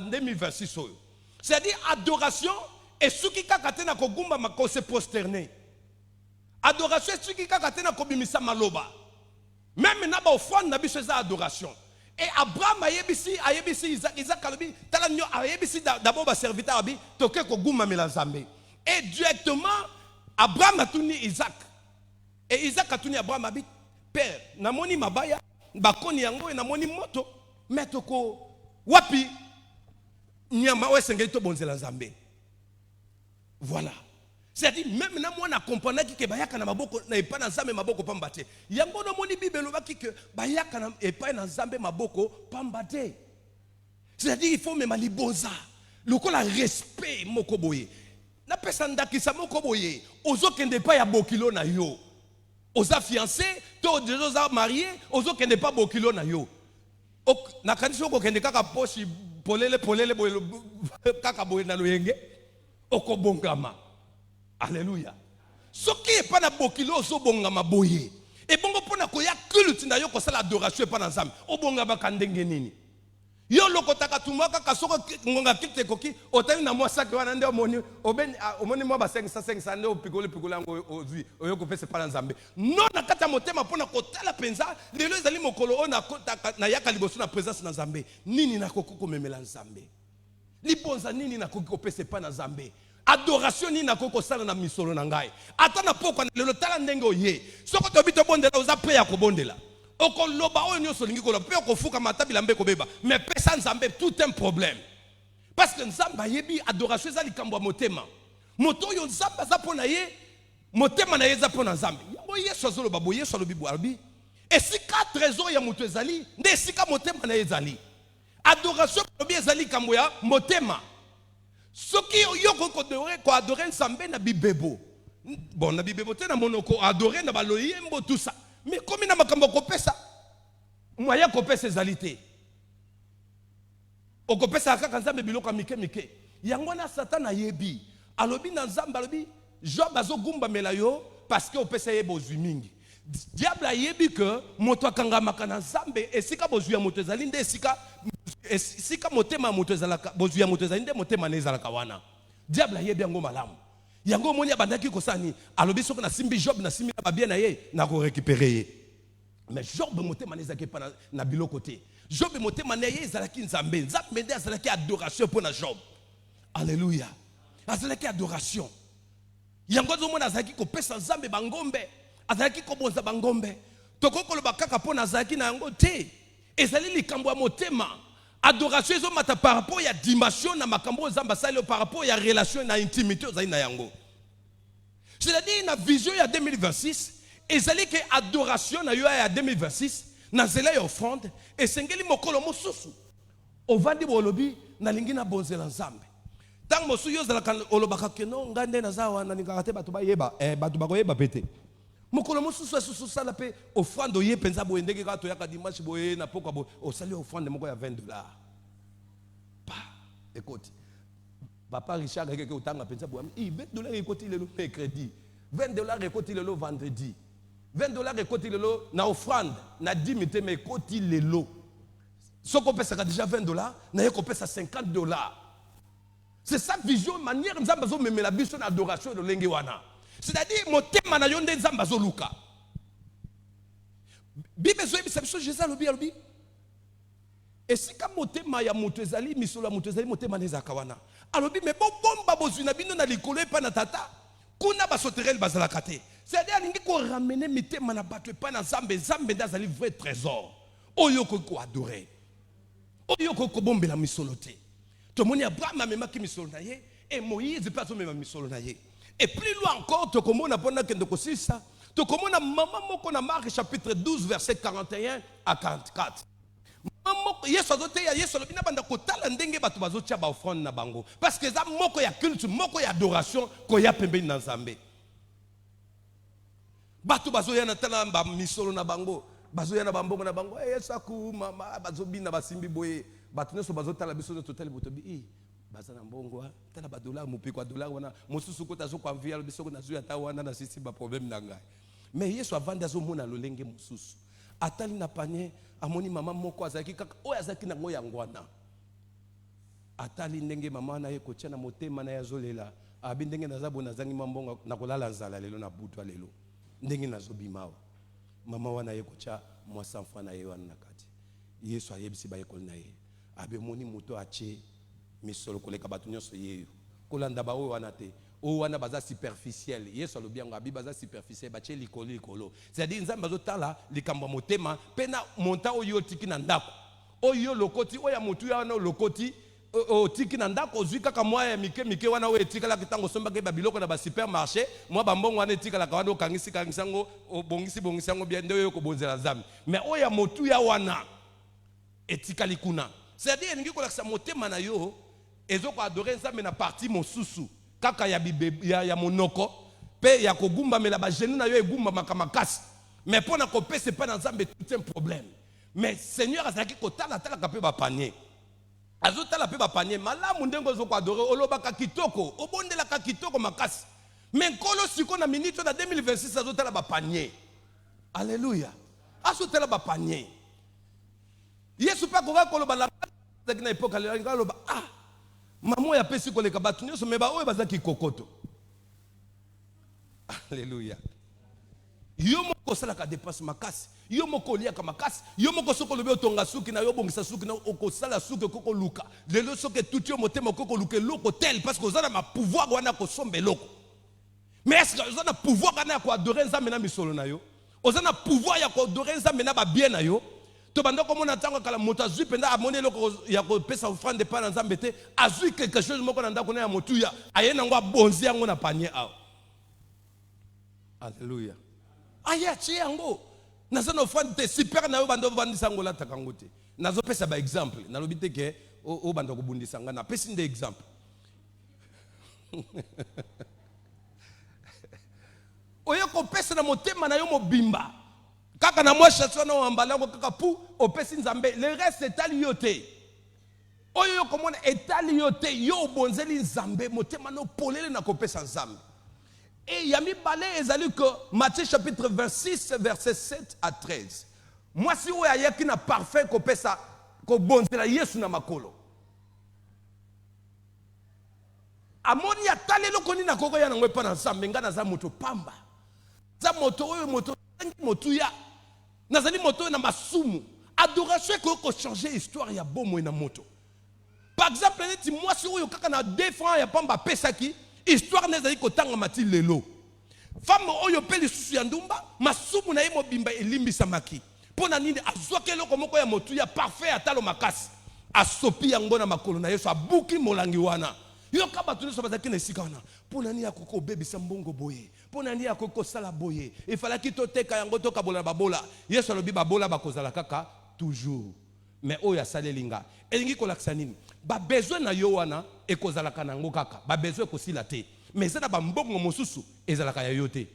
2026 oyo. C'est-à-dire, adoration et suki kaka te na kogumba ko se prosterner. Adoration et suki kaka te na kobimisa maloba. Même na ba offrande na biso eza adoration. Et Abraham ayebisi Isaac alobi tala nyo ayebisi d'abord ba serviteur abi toke ko guma melanzambe. Et directement Abraham a tourné Isaac. Et Isaac a tourné Abraham abi père namoni mabaya bakoni yango e namoni moto metoko wapi nyama wesengeli to bonzela nzambe. Voilà. C'est-à-dire, même na moi na comprendre que bayaka na maboko na epa na nzambe maboko pambate. Yango na moni Bible lobaki que bayaka na epa na nzambe maboko pambate. C'est-à-dire il faut même libonza. Lokola respect moko boye. Na pesa ndakisa moko boye. Ozo kende pa ya bokilo na yo. Oza fiancé, to oza marié, ozo kende pa bokilo na yo. Na kanisi oko kende kaka poshi polele boye kaka boye na loyenge. Oko bongama. Alléluia. Soki e pa na bokilo so bongama boye. E bongo pona ko ya culte na yo ko sala adoration pa na nzambe. O bongama kandenge nini? Yo lokotaka tumaka kasoko ngonga kite koki otali na mwasa ke wana nde omoni mwa ba 500 nde opigole ngo ozwi oyo ko pese pa na nzambe. Non na kata motema pona ko tala penza lelo ezali mokolo ona na yaka liboso na présence na nzambe. Nini na kokoko memela nzambe? Libonza nini na kokoko pese pa na nzambe? Adoration ni na koko sala na misolo na ngai. Ata na poko na lelo tala ndenge oye. Soko to bito bondela oza pre ya kobondela. Oko loba oyo nyoso lingi ko pe ko fuka matabi lambe ko beba. Mais pesa nzambe tout un problème. Parce que nzamba yebi adoration za likambo motema. Moto yo nzamba za pona ye motema na ye za pona nzambe. Yango Yesu azoloba bo Yesu alobi bo albi. Esika trésor ya moto ezali, nde esika motema na ye ezali. Adoration lobi ezali kambo ya motema. Soki yoko ko adorer nzambe na bibebo. Bon na bibebo te na monoko adorer na baloyembo tout ça. Mais comme na makambo ko pesa moya ko pesa ezalité. O ko pesa kaka nzambe biloko mike. Yango na Satan ayebi. Alobi na nzambe alobi Job azogumba melayo parce que o pesa ye bozwi mingi. Diable ayebi que moto akangama na nzambe esika bozwi ya moto ezali nde esika motema moto ezalaka bozwi ya moto ezali nde motema na ezalaka wana. Diable ayebi yango malamu. Yango moni abandaki kosani alobi soko na simbi Job na simbi na babia na ye na ko récupérer ye. Mais Job motema na ezaki pa na biloko te. Job motema na ye ezalaki nzambe. Nzambe nde azalaki adoration pour na Job. Alléluia. Azalaki adoration. Yango zo mona azalaki ko pesa nzambe bangombe. Azalaki ko bonza bangombe. Tokoko lo bakaka po na azalaki na yango te. Ezali likambo ya motema. Adoration zo mata par rapport ya dimension na makambo nzamba sali par rapport ya relation na intimité ozali na yango. C'est-à-dire na vision ya 2026 ezali ke adoration na yo ya 2026 na zela ya offrande esengeli mokolo mosusu ovandi bolobi na lingi na bonzela nzambe. Tant mosu yo zala kan olobaka keno ngande na zawa na ningaka te bato bayeba bato bakoyeba pete. Mokolo mosusu esusu sala pe offrande oye penza bo endenge ka to yaka dimanche boye na pokwa bo osali offrande moko ya $20. Pa écoute. Papa Richard quelque otanga penza bo $20 ekoti lelo mercredi. $20 ekoti lelo vendredi. $20 ekoti lelo na offrande na 10 minutes mais ekoti lelo. Soko pesa déjà $20 na yeko pesa $50. C'est ça vision manière nzamba zo memela biso na adoration de lenge wana. C'est-à-dire motema na yonde nzamba zo luka. Bible zo ebisa biso Jésus alobi. Et si ka motema ya moto ezali misolo ya moto ezali motema na ezaka wana. Alobi mais bo bomba bozwi na bino na likolo epa na tata. Kuna basoterel bazalaka te. C'est-à-dire alingi ko ramener mitema na bato epa na nzambe ndazali vrai trésor. Oyo ko adorer. Oyo ko bombela misolo te. Tomoni Abraham amemaki misolo na ye et Moïse pas amema misolo na ye. Et plus loin encore, tu commences à prendre quelque chose. Tu commences à maman moko na Marc chapitre 12 verset 41 à 44. Maman Yesu azoteya Yesu lobina banda kotala ndenge bato bazotia ba offrande na bango parce que ça moko ya culte, moko ya adoration ko ya pembeni na Nzambe. Bato bazoya na tala ba misolo na bango. Bazoya na bambongo na bango. Saku mama bazobina basimbi boye. Bato nyonso bazotala biso no total botobi. Baza na mbongo tala ba dollar mupi kwa dollar wana mosusu ko tazo kwa via biso ko nazu ata wana na sisi ba problème na ngai. Mais Yesu avanda zo mona lolenge mosusu. Atali na panier amoni mama moko azaki kaka oyo azaki na ngoya ngwana. Atali ndenge mama na ye kotia na motema na yazolela. Abi ndenge nazabo nazangi mbongo na kolala nzala lelo na butu lelo. Ndenge nazobimawa. Mama wana ye kotia mwa sanfa na ye wana na kati. Yesu ayebisi ba ekol na ye. Abi moni moto ache misolo koleka batu nyonso yeyo. Kolanda ba oyo wana te. O wana baza superficiel. Yesu alobi yango abi baza superficiel bache likolo. C'est-à-dire nzambe bazotala likambo motema pena monta oyo tiki na ndako. Oyo lokoti oya mutu ya wana lokoti o tiki na ndako ozwi kaka mwa ya mike wana oyo etikala kitango somba ke babiloko na ba supermarché mwa bambongo wana etikala ka wana okangisi kangisango obongisi yango bien ndeyo ko bonzela nzambe. Mais oya mutu ya wana etikali kuna. C'est-à-dire ningi kolakisa motema na yo ezoko adorer nzambe na parti mosusu. Kaka ya monoko pe ya kogumba mela ba genu na yo egumba makamakasi mais pona ko pese pas dans nzambe tout un problème mais Seigneur azaki ko tala ka pe ba panier azotala pe ba panier malamu ndengo zo ko adorer olobaka kitoko obondela ka kitoko makasi mais nkolo siko na minute na 2026 azotala ba panier alléluia azotala ba panier Yesu pa ko koloba la na époque aloloba maman ya pesi koleka batu nyonso me ba oyo bazaki kokoto. Alléluia. Yo moko sala ka dépense makasi, yo moko lia ka makasi, yo moko soko lobe otonga suki na yo bongisa suki na okosala suki koko luka. Lelo soke tout yo motema koko luke loko tel parce que ozana ma pouvoir wana ko sombe loko. Mais est-ce que ozana pouvoir kana ko adorer nzambe na misolo na yo? Ozana pouvoir ya ko adorer nzambe na ba bien na yo? To bando comme on attend kala moto azui penda amone loko ya ko pesa offrande pa na nzambe te azui quelque chose moko na ndako na ya motu ya ayena ngo bonzi yango na panier aw. Alléluia. Aya chi yango naza na offrande te super na yo bando bandisa ngo la takango te. Nazo pesa ba exemple na lobi te ke o bando ko bundisa nga na pesa nde exemple. Oyo ko pesa na motema na yo mobimba. Kaka na moi chasse na wambala ko kaka pu opesi nzambe le reste etali yote oyo komona etali yote yo bonzeli nzambe motema no polele na kopesa nzambe et yami balé ezali que Matthieu chapitre 26 verset 7 à 13 moi si oyo ayaki na parfait kopesa ko bonzela Yesu na makolo amoni atali lokoni na koko ya na ngwepa na nzambe ngana za moto pamba za moto oyo moto motu ya nazali moto na masumu adoration ko changer histoire ya bomo na moto par exemple neti moi si oyo kaka na 2 francs ya pamba pesaki histoire nezali ko tanga mati lelo femme oyo pe lisusu ya ndumba masumu na ye mobimba elimbisa maki pona nini azwake loko moko ya motu ya parfait atalo makasi asopi yango na makolo na Yesu abuki molangi wana yo kaba tu so bazaki na esika wana pona nini akoko bebisa mbongo boye pona nini akoko sala boye efalaki to teka yango to kabola babola Yesu alobi babola bakozala kaka toujours mais oya salelinga elingi kolakisa nini ba besoin na yo wana ekozalaka nango kaka ba besoin kosila te mais ça na ba mbongo mosusu ezalaka ya yo te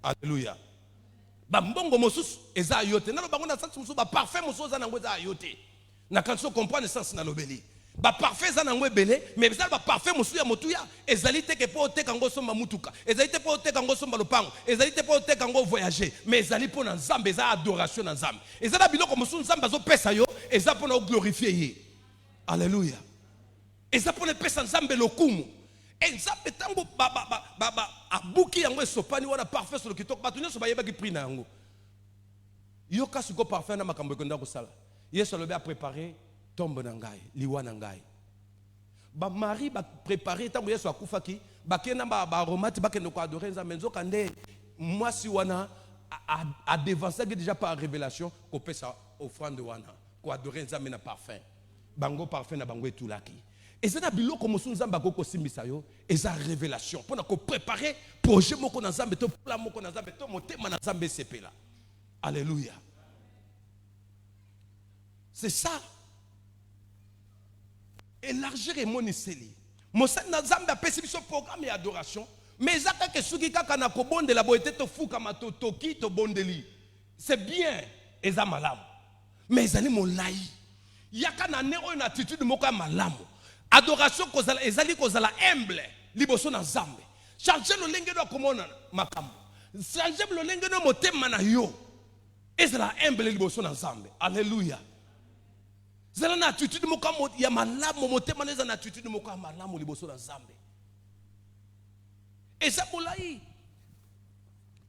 alléluia ba mbongo mosusu eza yo te nalo bango na sens mosusu ba parfait mosusu za nango za yo te na kanso comprendre sens na lobeli ba parfait za nango ebele mais ça ba parfait mosusu ya motuya ezali te ke po te kango somba mutuka ezali te po te kango somba lopango ezali te po te kango voyager mais ezali po na nzambe za adoration na nzambe ezali na biloko mosusu nzambe zo pesa yo eza po na glorifier ye alléluia eza po na pesa nzambe lokumu nzambe tango abuki yango esopani wana parfait sur le kitoko bato nyonso bayebaki prix na yango yo kasi ko parfait na makambo ekonda kosala Yesu alobi a préparé tombe na ngai liwa na ngai ba mari ba préparer tango Yesu akufaki bakena ba aromate bakenda ko adorer nzambe nzoka nde mwasi wana a devancé déjà par révélation ko pesa offrande wana ko adorer nzambe na parfum bango parfum na bango etulaki ezana biloko mosu nzambe akoko simbisa yo eza révélation pona ko préparer projet moko na nzambe to plan moko na nzambe to motema na nzambe sepela alléluia c'est ça élargir et moniseli mosali na nzambe apesi biso programme et adoration Mais ezaka ke soki kaka na kobondela boyete to fuka matotoki to bondeli. C'est bien eza malamu. Mais ezali molai. Yaka na ne oyo na attitude moko ya malamu. Adoration kozala ezali kozala humble liboso na Nzambe. Changer lo lenge do komona makambo. Changer lo lenge do motema na yo. Ezala humble liboso na Nzambe. Alléluia. Zala na attitude moko ya malamu motema na na attitude moko ya malamu liboso na Nzambe. Eza molai.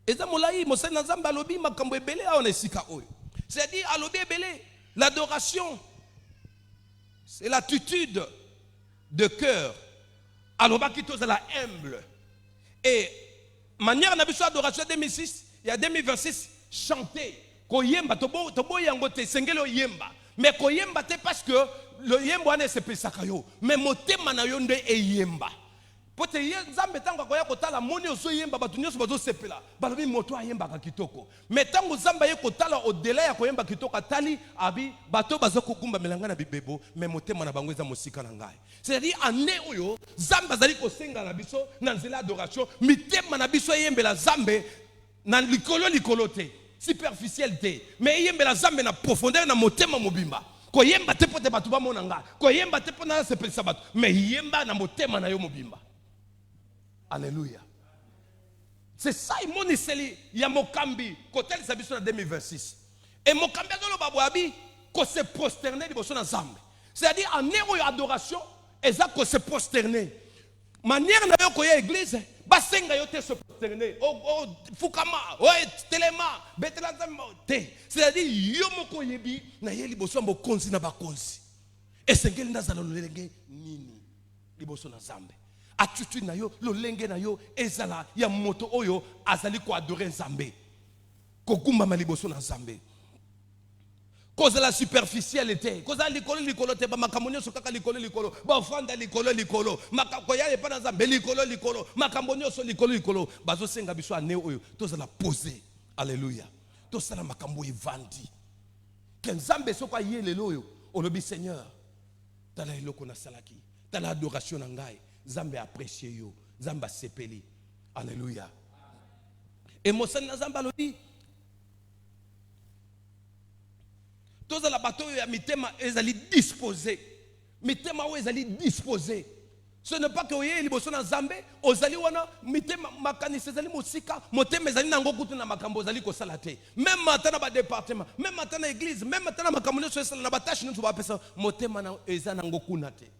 Eza molai mosali na Nzambe alobi makambo ebele a na esika oyo. C'est-à-dire alobi ebele l'adoration c'est l'attitude de cœur. Alors, qui est la humble. Et manière na biso adoration 2006, il y a 2026 chanter. Koyemba tobo yangote sengelo yemba. Mais koyemba te parce que le yemba ne se pesaka yo. Mais motema na yo nde e yemba. Pote Nzambe tango koya kotala moni oso yemba batu nyonso bazo sepela. Balobi moto ayemba ka kitoko. Mais tango Nzambe ye kotala au-delà ya koyemba kitoko tali abi bato bazo kokumba melanga na bibebo mais motema na bango eza mosika na ngai. C'est-à-dire ane oyo Nzambe azali kosenga na biso na nzela adoration mitema na biso yembela Nzambe na likolo te superficiel te mais yembela Nzambe na profondeur na motema mobimba. Koyemba te pote batu ba mona nga. Koyemba te pona sepelisa batu mais yemba na motema na yo mobimba. Alléluia. C'est ça, il y a Mokambi, côté de Sabiso en 2026. Et Mokambi a dit babouabi qu'on se prosterner de son ensemble. C'est-à-dire en héros adoration, et ça qu'on se prosterner. Manière na yo koya église, basenga yo te se prosterner. Oh fukama, oh telema, betela te. C'est-à-dire yo moko yebi na ye liboso mbo konzi na bakonzi. Et sengeli ndazalo lelenge nini liboso na Nzambe. Attitude na yo, lo lenge na yo, ezala ya moto oyo azali ko adorer Nzambe. Ko kumba maliboso na Nzambe. Cause la superficialité, cause la likolo te ba makamonyo so kaka likolo, ba ofranda likolo, makakoya e pa na Nzambe likolo, makamonyo so likolo, bazo senga biso ane oyo, to zala poser. Alléluia. To sala makambo evandi. Que Nzambe so kwa yele loyo, olobi Seigneur, tala eloko na salaki, tala adoration na ngai. Nzambe apprécié yo, Nzambe sepeli. Alléluia. Et Mosani na Nzambe alobi toza la bateau ya mitema ezali disposé. Mitema o ezali disposé. Ce n'est pas que oye liboso na Nzambe, ozali wana mitema makanisi ezali mosika, motema ezali nango kutu na makambo ezali ko salate. Même matin na ba département, même matin na église, même matin na makambo so esala na batashi nso ba pesa, motema na eza nango kunate.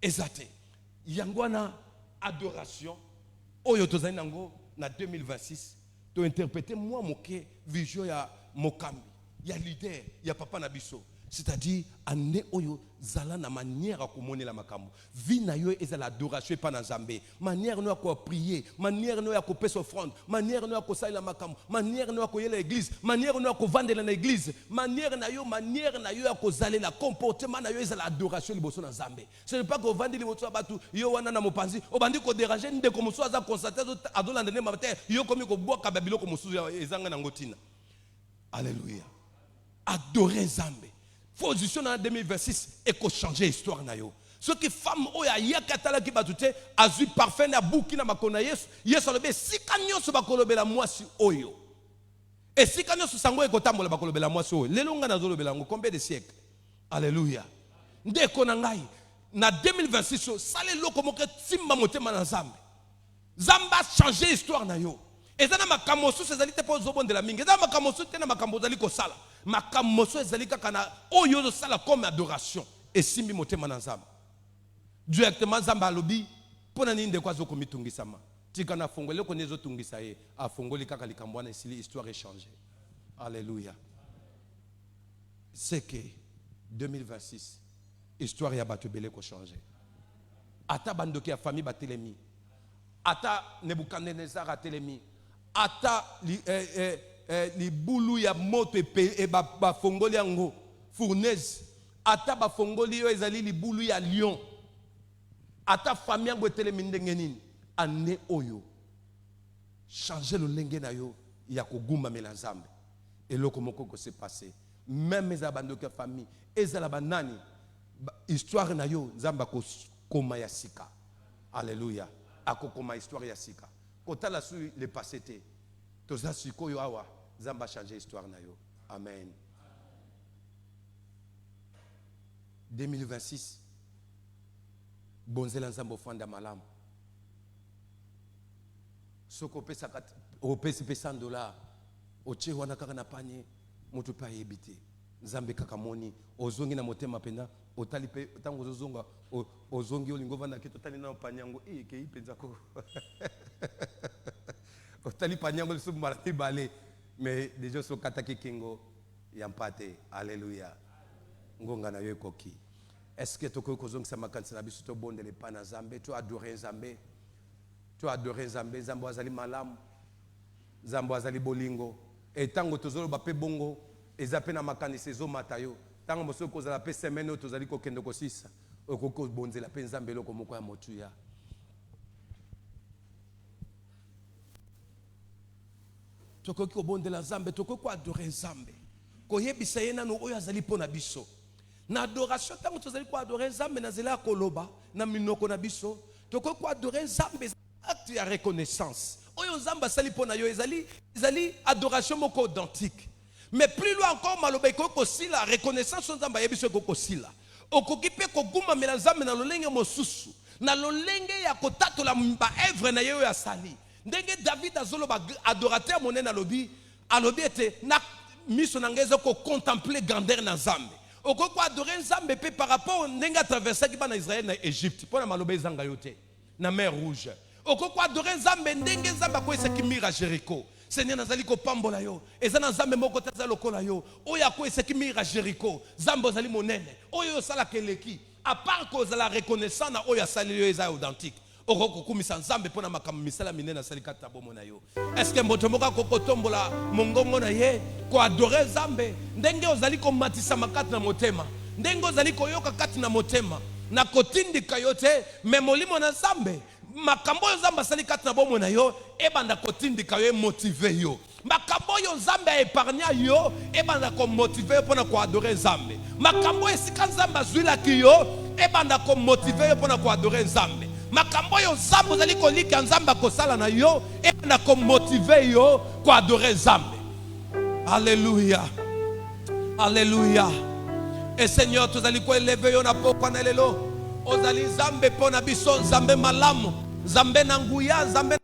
Ezate yangwana adoration oyo tozali nango na 2026 to interpréter moi moke vision ya Mokambi ya leader ya papa na biso c'est-à-dire ane oyo zala na manière à komone la makambo vi na yo ezala adoration pa na Nzambe manière no ya ko prier manière no ya ko pesa offrande manière no ya ko sala makambo manière no ya ko yela église manière no ya ko vandela na église manière na yo ya ko zalela comportement na yo ezala adoration liboso na Nzambe ce n'est pas que vandi liboso batu yo wana na mopanzi obandi ko déranger nde ko moso aza constater adolanda ne matin yo komi ko boka babilo ko moso ezanga na ngotina. Alléluia. Adorer Nzambe. Position en 2026 et qu'on change l'histoire na yo. Ce qui femme oya yakatala ki batute azui parfait na buki na makona Yesu. Yesu alobe si kanyo so bakolobela mwasi oyo. Et si kanyo so sango ekotambola bakolobela mwasi oyo. Lelo nga nazolobela ngo combien de siècles. Alléluia. Ndeko na ngai na 2026 sale loko moke timba motema na Nzambe. Nzambe changer l'histoire na yo. Ezana makamoso ezali te po zobonde la mingi. Ezana makamoso te na makambo ezali ko sala. Makamoso ezali kaka na oyo zo sala comme adoration. Et simbi motema na Nzambe. Directement Nzambe alobi pona nini ndeko azo komitungisama. Tika na fongole ko nezo tungisa ye afongoli kaka likambo na isili histoire échangée. Alléluia. C'est que 2026 histoire ya bato belé ko changer. Ata bandoki ya famille batelemi. Ata Nebukadnezar a telemi. Ata li boulou ya moto e ba fongoli yango fournaise. Ata ba fongoli yo ezali li boulou ya lion. Ata famille yango telemi ndenge nini ane oyo changer le lenge na yo ya kogumba mela Nzambe eloko moko ko se passer même les abandoki ya famille ezala banani histoire na yo Nzamba ko koma ya sika. Alléluia. Akokoma histoire ya sika. Kota la su le passé te. Toza sikoyo awa. Zamba changer histoire na yo. Amen. 2026. Bonzela nzambo fanda malamu. Soko pesa opesi pesa $100. Oche wana kaka na panye. Mutu pa yebite. Nzambe kaka moni. Ozongi na motema penda. Otali pe tango zozonga. Ozongi olingo vanda ke totali na panyango. Ke ipenza ko. Otali panyango lisu mara bale. Mais déjà so kataki kingo yampate. Alléluia. Ngonga na yo koki. Est-ce que tu as dit que tu as bon de l'épana Zambé, tu as adoré Zambé, tu as adoré Zambé, Zambo azali malam, Zambo azali bolingo, et tango tozolo bape bongo, et zape na makani sezo matayo, tango moso kozala pe semaine tozali ko kendo ko sisa, okoko bonzela pe Zambé loko moko ya motuya. Toko ko bondela Zambé, toko ko adorer Zambé, ko yebisa yena no oyo azali pona biso. Na adoration tango tozali ko adorer Nzambe na zela koloba na minoko na biso toko ko adorer Nzambe acte ya reconnaissance oyo Nzambe sali pona yo ezali adoration moko authentique mais plus loin encore maloba ko sila reconnaissance Nzambe ya biso ko sila okoki pe ko guma mela Nzambe na lolenge mosusu na lolenge ya kotatola ba œuvre na yo ya sali ndenge David azoloba adorateur monene alobi ete na miso na ngezo ko contempler grandeur na Nzambe. Oko ko adorer Nzambe pe par rapport ndenga traverser ki bana Israël na Égypte pona maloba ezanga yote na mer rouge. Oko ko adorer Nzambe ndenge Nzambe ko eseki mira Jéricho. Seigneur nazali ko pambola yo. Ezana Nzambe moko taza lokola yo. Oya ko eseki mira Jéricho. Nzambe zali monene. Oyo sala keleki. À part que la reconnaissance na oya sali yo eza authentique. Oko kumisa Nzambe pona makambo misala minene sali kata bomo na yo. Est-ce que moto moka koko tombola mongongo na ye ko adorer Nzambe ndenge ozali ko matisa makati na motema ndenge ozali ko yoka kati na motema na kotindika yote me molimo na Nzambe makambo yo Nzambe sali kati na bomo na yo ebanda kotindika yo motiver yo makambo yo Nzambe épargna yo ebanda ko motiver yo pona ko adorer Nzambe makambo esika Nzambe azwila ki yo ebanda ko motiver yo pona ko adorer Nzambe makambo yo Nzambe ozali kolika Nzambe kosala na yo ebanda ko motiver yo ko adorer Nzambe. Alléluia. Alléluia. Et Seigneur, tu allais ko élever yo na pokwa na lelo. Ozali Nzambe pona biso Nzambe malamu, Nzambe na nguya, Nzambe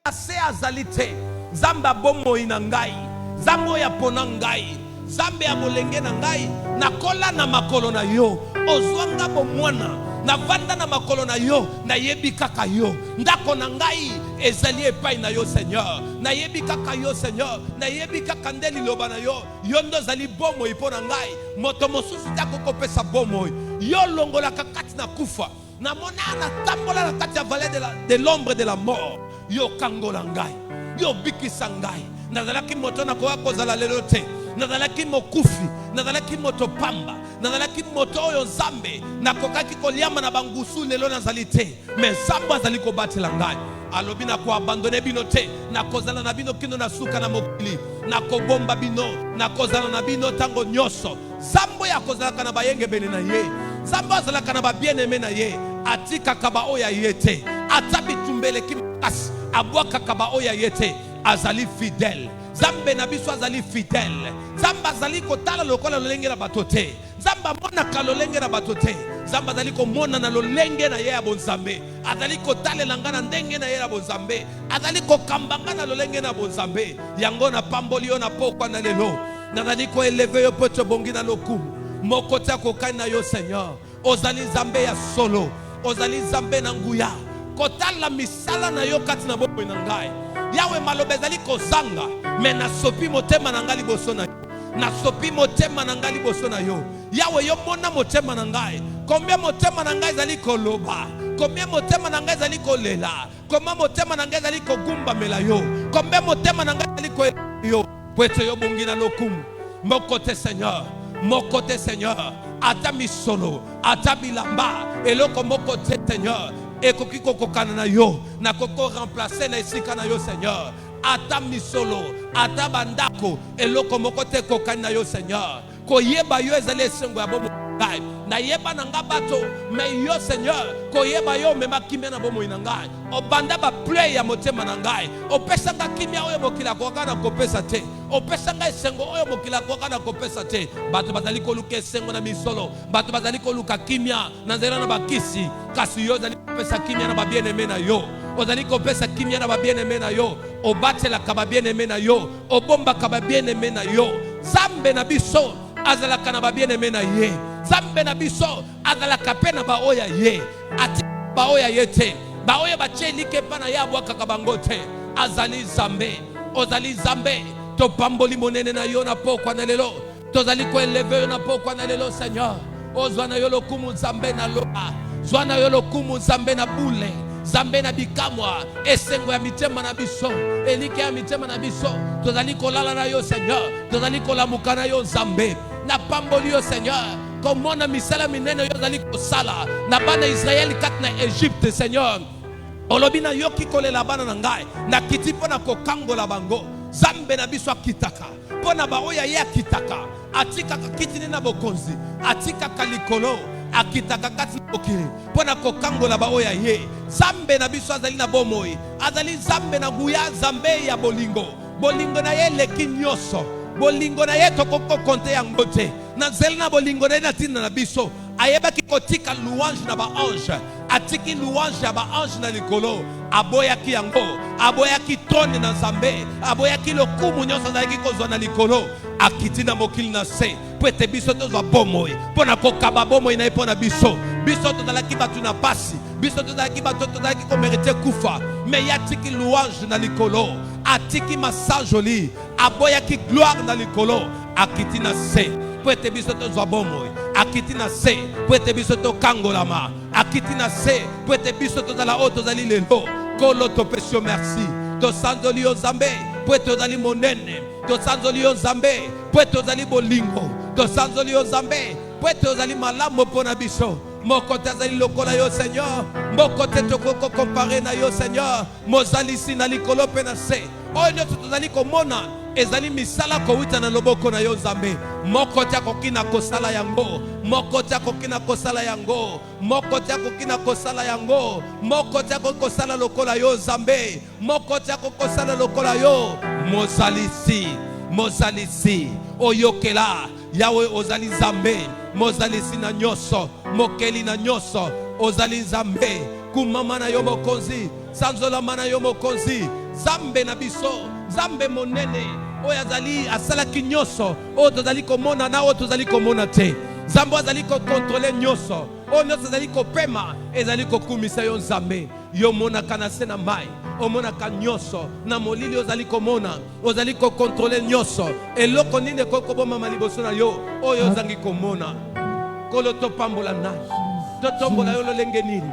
ase azalite. Nzambe abomo ina ngai. Nzambe ya pona ngai. Nzambe ya bolenge na ngai. Nakola na makolo na yo. Ozwanga bomwana. Na vanda na makolo na yo. Na yebi kaka yo. Ndako na ngai. Ezali epai na yo Seigneur. Na yebi kaka yo Seigneur. Na yebi kaka ndeli loba na yo. Yondo zali bomo ipo na ngai. Moto mosusu tako kopesa bomo. Yo longola kakati na kufa. Na mona na tambola na kati ya vallée de l'ombre de la mort. Yo kangola ngai. Yo bikisa ngai. Nazalaki moto na koa kozala lelo te. Nazalaki mokufi. Nazalaki moto pamba. Nazalaki moto oyo Nzambe. Nakokaki koliama na bangusu lelo nazali te. Mais Nzambe azali kobatela ngai. Alobi na ko abandonner bino te. Na kozala na bino kino na suka na mokili. Na kobomba bino. Na kozala na bino tango nyoso. Nzambe ya kozala kana bayenge bene na ye. Nzambe azala kana ba bien aimé na ye. Atika kaba oya yete. Atabi tumbele kimas. Abwaka kaba oya yete. Azali fidèle. Nzambe na biso azali fidèle. Nzambe azali kotala lokola lolenge na batote. Nzambe mona ka lolenge na batote. Nzambe azali komona na lolenge na ye ya bonzambe. Azali kotalela ngana ndenge na ye ya bonzambe. Azali kokambanga na lolenge na bonzambe. Yango na pamboli yo na pokwa na lelo. Nazali ko élever yo poto bongi na lokumu. Mokoti akokani na yo Seigneur. Ozali Nzambe ya solo. Ozali Nzambe na nguya. Kotala misala na yo kati na bobo na ngai. Yawe maloba ezali kozanga me na sopi motema na ngai liboso na yo. Na sopi motema na ngai liboso na yo. Yawe yo mona motema na ngai. Combien motema na ngai ezali koloba. Combien motema na ngai ezali kolela. Combien motema na ngai ezali kogumba mela yo. Combien motema na ngai ezali ko yo. Pwete yo bungi na lokumu. Mokote Seigneur. Mokote Seigneur. Ata misolo. Ata bilamba. Eloko mokote Seigneur. Ekoki kokokana na yo na koko remplacer na esika na yo Seigneur. Ata misolo, ata bandako eloko moko te kokani na yo Seigneur. koyeba yo ezali esengo ya bomoi ngai na yeba na nga bato mais yo Seigneur koyeba yo mema kimia na bomoi na ngai obanda ba play ya motema na ngai opesa nga kimia oyo mokila koka na kopesa te opesa nga esengo oyo mokila koka na kopesa te bato bazali koluka esengo na misolo bato bazali koluka kimia na nzela na bakisi kasi yo ozali kopesa kimia na ba bien-aimé na yo ozali kopesa kimia na ba bien-aimé na yo obatelaka ba bien-aimé na yo obombaka ba bien-aimé na yo Zambe na biso azalaka na ba bien-aimé na ye Zambe na biso azalaka pe na ba oya ye ati ba oya ye te ba oya batie like pa na ya bwaka bango te azali Zambe ozali Zambe to pamboli monene na yo na pokwa na lelo tozali ko eleve yo na pokwa na lelo Seigneur ozwana yo lokumu Zambe na loa zwana yo lokumu Zambe na bule Zambe na bikamwa esengo ya mitema na biso elike ya mitema na biso tozali kolala na yo Seigneur tozali kolamuka na yo Zambe na pamboli yo Seigneur komona misala minene yo zali kosala na bana Israeli kat na Egypte Seigneur olobi na yo kikolela bana na ngai na kiti pona kokangola bango Zambe na biso akitaka pona ba oya ye akitaka atika kiti na bokonzi atika kalikolo akitaka kati na bokili pona kokangola ba oya ye Zambe na biso azali na bomoi azali Zambe na guya Zambe ya bolingo bolingo na ye leki nyoso bolingo na ye tokoko konte yango te na nzela na bolingo na ye na tina na biso ayebaki kotika louange na ba ange atiki louange ya ba ange na likolo aboyaki yango aboyaki trone na Nzambe aboyaki lokumu nyonso azalaki kozwa na likolo akiti na mokili na se po ete biso tozwa bomoi mpona kokaba bomoi na ye mpona biso biso tozalaki bato na pasi biso tozalaki bato tozalaki komerite kufa me ye atiki louange na likolo atiki masajoli aboyaki gloire na likolo akiti na se po ete biso tozwa bomoi akiti na se po ete biso tokangolama akiti na se po ete biso tozala oyo tozali lelo kolo topesi yo merci tosanzoli yo Nzambe po ete ozali monene tosanzoli yo Nzambe po ete ozali bolingo tosanzoli yo Nzambe po ete ozali malamu mpona biso moko te azali lokola yo Seigneur moko te tokoko kompare na yo Seigneur mozalisi na likolo mpe na se oyo nyonso tozali komona ezali misala kowita na loboko na yo Nzambe moko te akoki na kosala yango moko te akoki na kosala yango moko te akoki na kosala yango moko te akoki kosala lokola yo Nzambe moko te akoki kosala lokola yo mozalisi oyokela yawe ozali Nzambe mozalisi na nyonso mokeli na nyonso ozali Nzambe kumama na yo mokonzi sanzolama na yo mokonzi Zambe na biso Zambe monene oyo azali asalaki nyonso oyo tozali komona na oyo tozali komona te Zambe azali kokontrole nyonso oyo nyonso azali kopema ezali kokumisa yo Nzambe yo monaka na se na mai omonaka nyonso na molili ozali komona ozali kokontrole nyonso eloko nini ekoki kobomama liboso na yo oyo ozangi komona kolo topambola nani totombola yo lolenge nini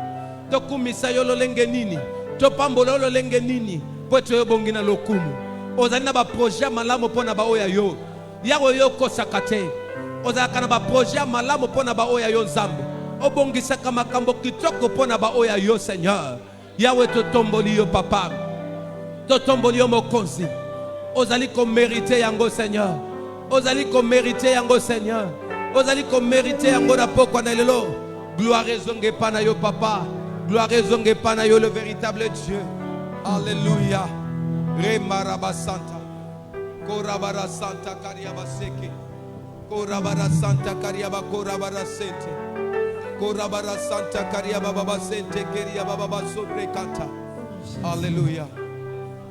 tokumisa yo lolenge nini topambola yo lolenge nini po ete yo bongi na lokumu ozali na baproje malamu mpona baoyo yo yawe yo kosaka te ozalaka na baproje malamu mpona baoyo yo Nzambe obongisaka makambo kitoko mpona baoyo yo Seigneur yawe totomboli yo papa totomboli yo mokonzi ozali komerite yango Seigneur ozali komerite yango Seigneur ozali komerite yango na pokwa na lelo gloire ezonge epa na yo papa gloire ezonge epa na yo le véritable Dieu alléluia remaraba santa korabara santa kariaba seke korabara santa kariaba korabara sente korabara santa kariaba baba sente keriaba baba sobre kanta alléluia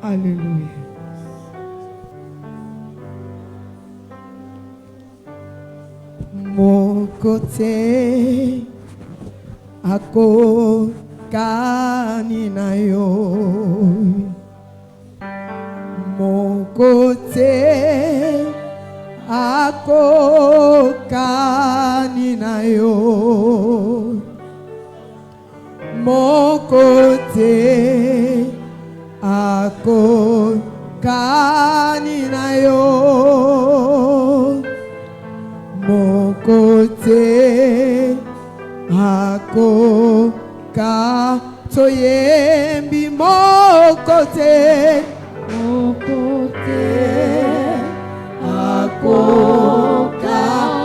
Alléluia. Mon côté ako kanina yo mon côté ako kanina yo mon côté ako kanina yo mon côté ako ka toyembi mon côté ako ka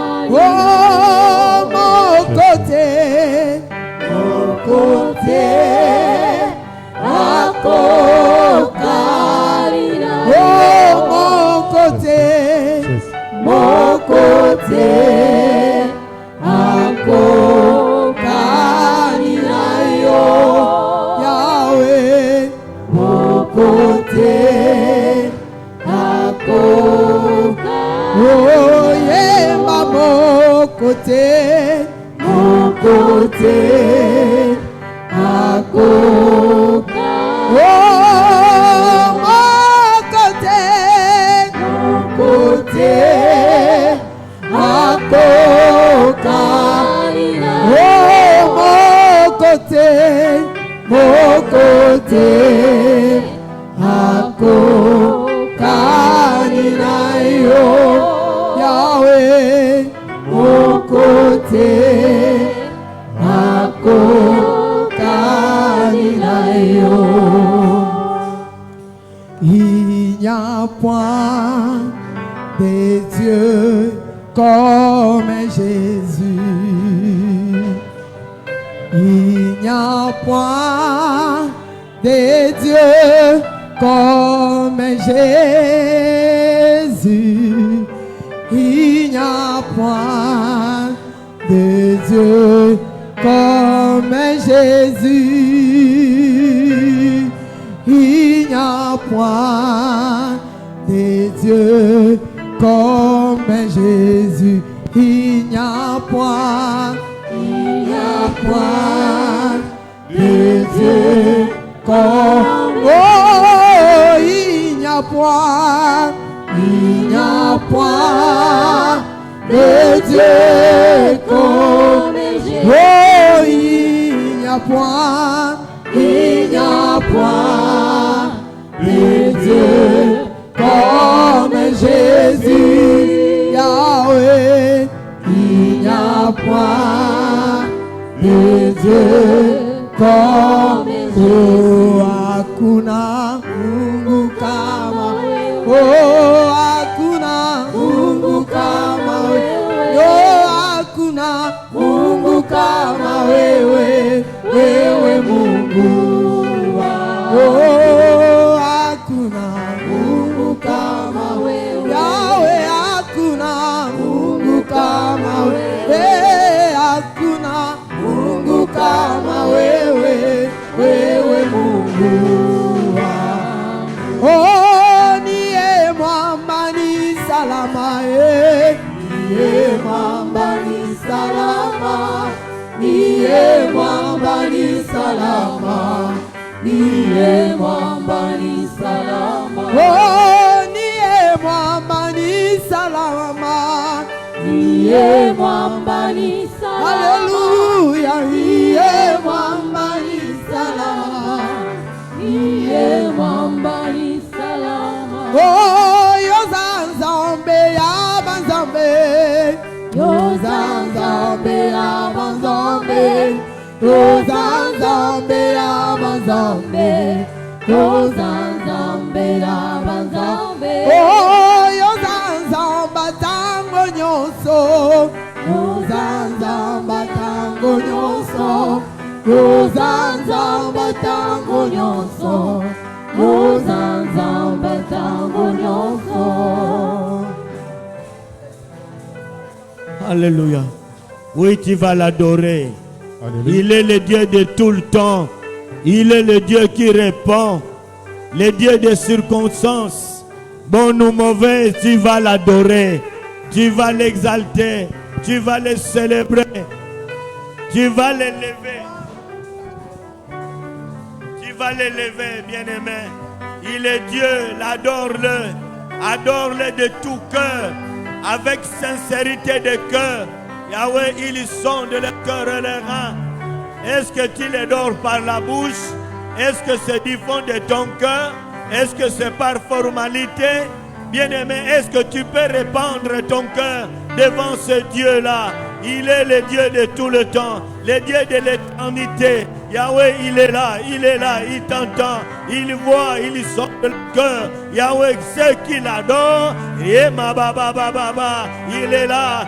côté, à côté. Oh, mon côté, à côté. Oh, mon côté, à côté. Yahweh, mon côté, à côté. Il n'y a point de Dieu comme Jésus. Il n'y a point de Dieu comme Jésus. Il n'y a point de Dieu comme Jésus. Il n'y a point de Dieu comme Jésus. Il n'y a point de Dieu comme. Oh, il n'y a point de Dieu comme Jésus. Oh, il n'y a point de Dieu comme Jésus. Yahweh, il n'y a point de Dieu comme Jésus. Oh, hakuna Mungu kama wewe. Oh, hakuna Mungu kama wewe. Oh, hakuna Mungu kama wewe. Wewe Mungu wangu. Oh, hakuna Mungu kama wewe. Yahweh, hakuna Mungu kama wewe. Hakuna Mungu kama wewe. Wewe Mungu wangu. Oh, niye mwamba ni salama, niye mwamba ni salama, niye mwamba ni salama, niye mwamba ni salama. Oh, niye mwamba ni salama, niye mwamba ni salama. Haleluya, niye mwamba ni salama, niye mwamba ni salama. Oh, yozanzambe ya banzambe, yozanzambe ya banzambe, yozanzambe ya banzambe, yozanzambe ya banzambe. Oh, yozanzamba tango nyonso, yozanzamba tango nyonso, yozanzamba tango nyonso, yozanzamba tango nyonso. Alléluia. Oui, tu vas l'adorer. Il est le Dieu de tout le temps. Il est le Dieu qui répond. Le Dieu des circonstances. Bon ou mauvais, tu vas l'adorer. Tu vas l'exalter. Tu vas le célébrer. Tu vas l'élever. Tu vas l'élever, bien-aimé. Il est Dieu, l'adore-le. Adore-le de tout cœur. Avec sincérité de cœur. Yahweh, il sonde le cœur et les reins. Est-ce que tu l'adores par la bouche? Est-ce que c'est du fond de ton cœur? Est-ce que c'est par formalité? Bien-aimé, est-ce que tu peux répandre ton cœur devant ce Dieu-là? Il est le Dieu de tout le temps, le Dieu de l'éternité. Yahweh, il est là, il t'entend, il voit, il sonde le cœur. Yahweh, ceux qui l'adorent, il est là,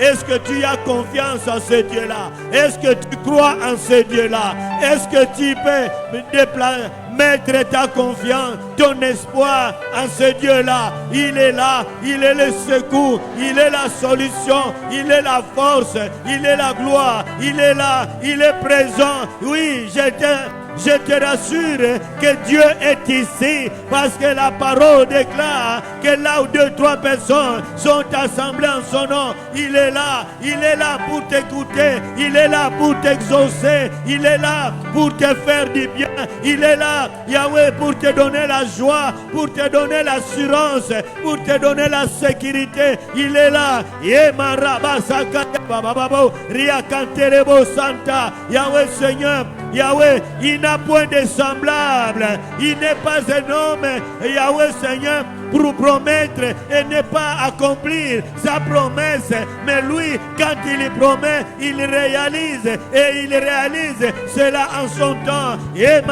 est-ce que tu as confiance en ce Dieu-là? Est-ce que tu crois en ce Dieu-là? Est-ce que tu peux mettre ta confiance, ton espoir en ce Dieu-là? Il est là, il est le secours, il est la solution, il est la force, il est la gloire, il est là, il est présent. Oui, je te rassure que Dieu est ici parce que la parole déclare que là où 2, 3 personnes sont assemblées en son nom, il est là pour t'écouter, il est là pour t'exaucer, il est là pour te faire du bien, il est là, Yahweh, pour te donner la joie, pour te donner l'assurance, pour te donner la sécurité, il est là. Santa, Yahweh Seigneur, Yahweh, il n'a point de semblable, il n'est pas un homme, Yahweh Seigneur, pour promettre et ne pas accomplir sa promesse, mais lui, quand il promet, il réalise, et il réalise cela en son temps. Yahweh,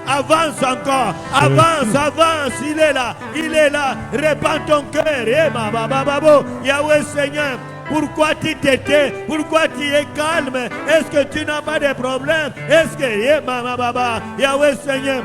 avance encore, avance, il est là, répands ton cœur, Yahweh Seigneur. Pourquoi tu t'étais? Pourquoi tu es calme? Est-ce que tu n'as pas de problème? Est-ce que Yahweh Seigneur,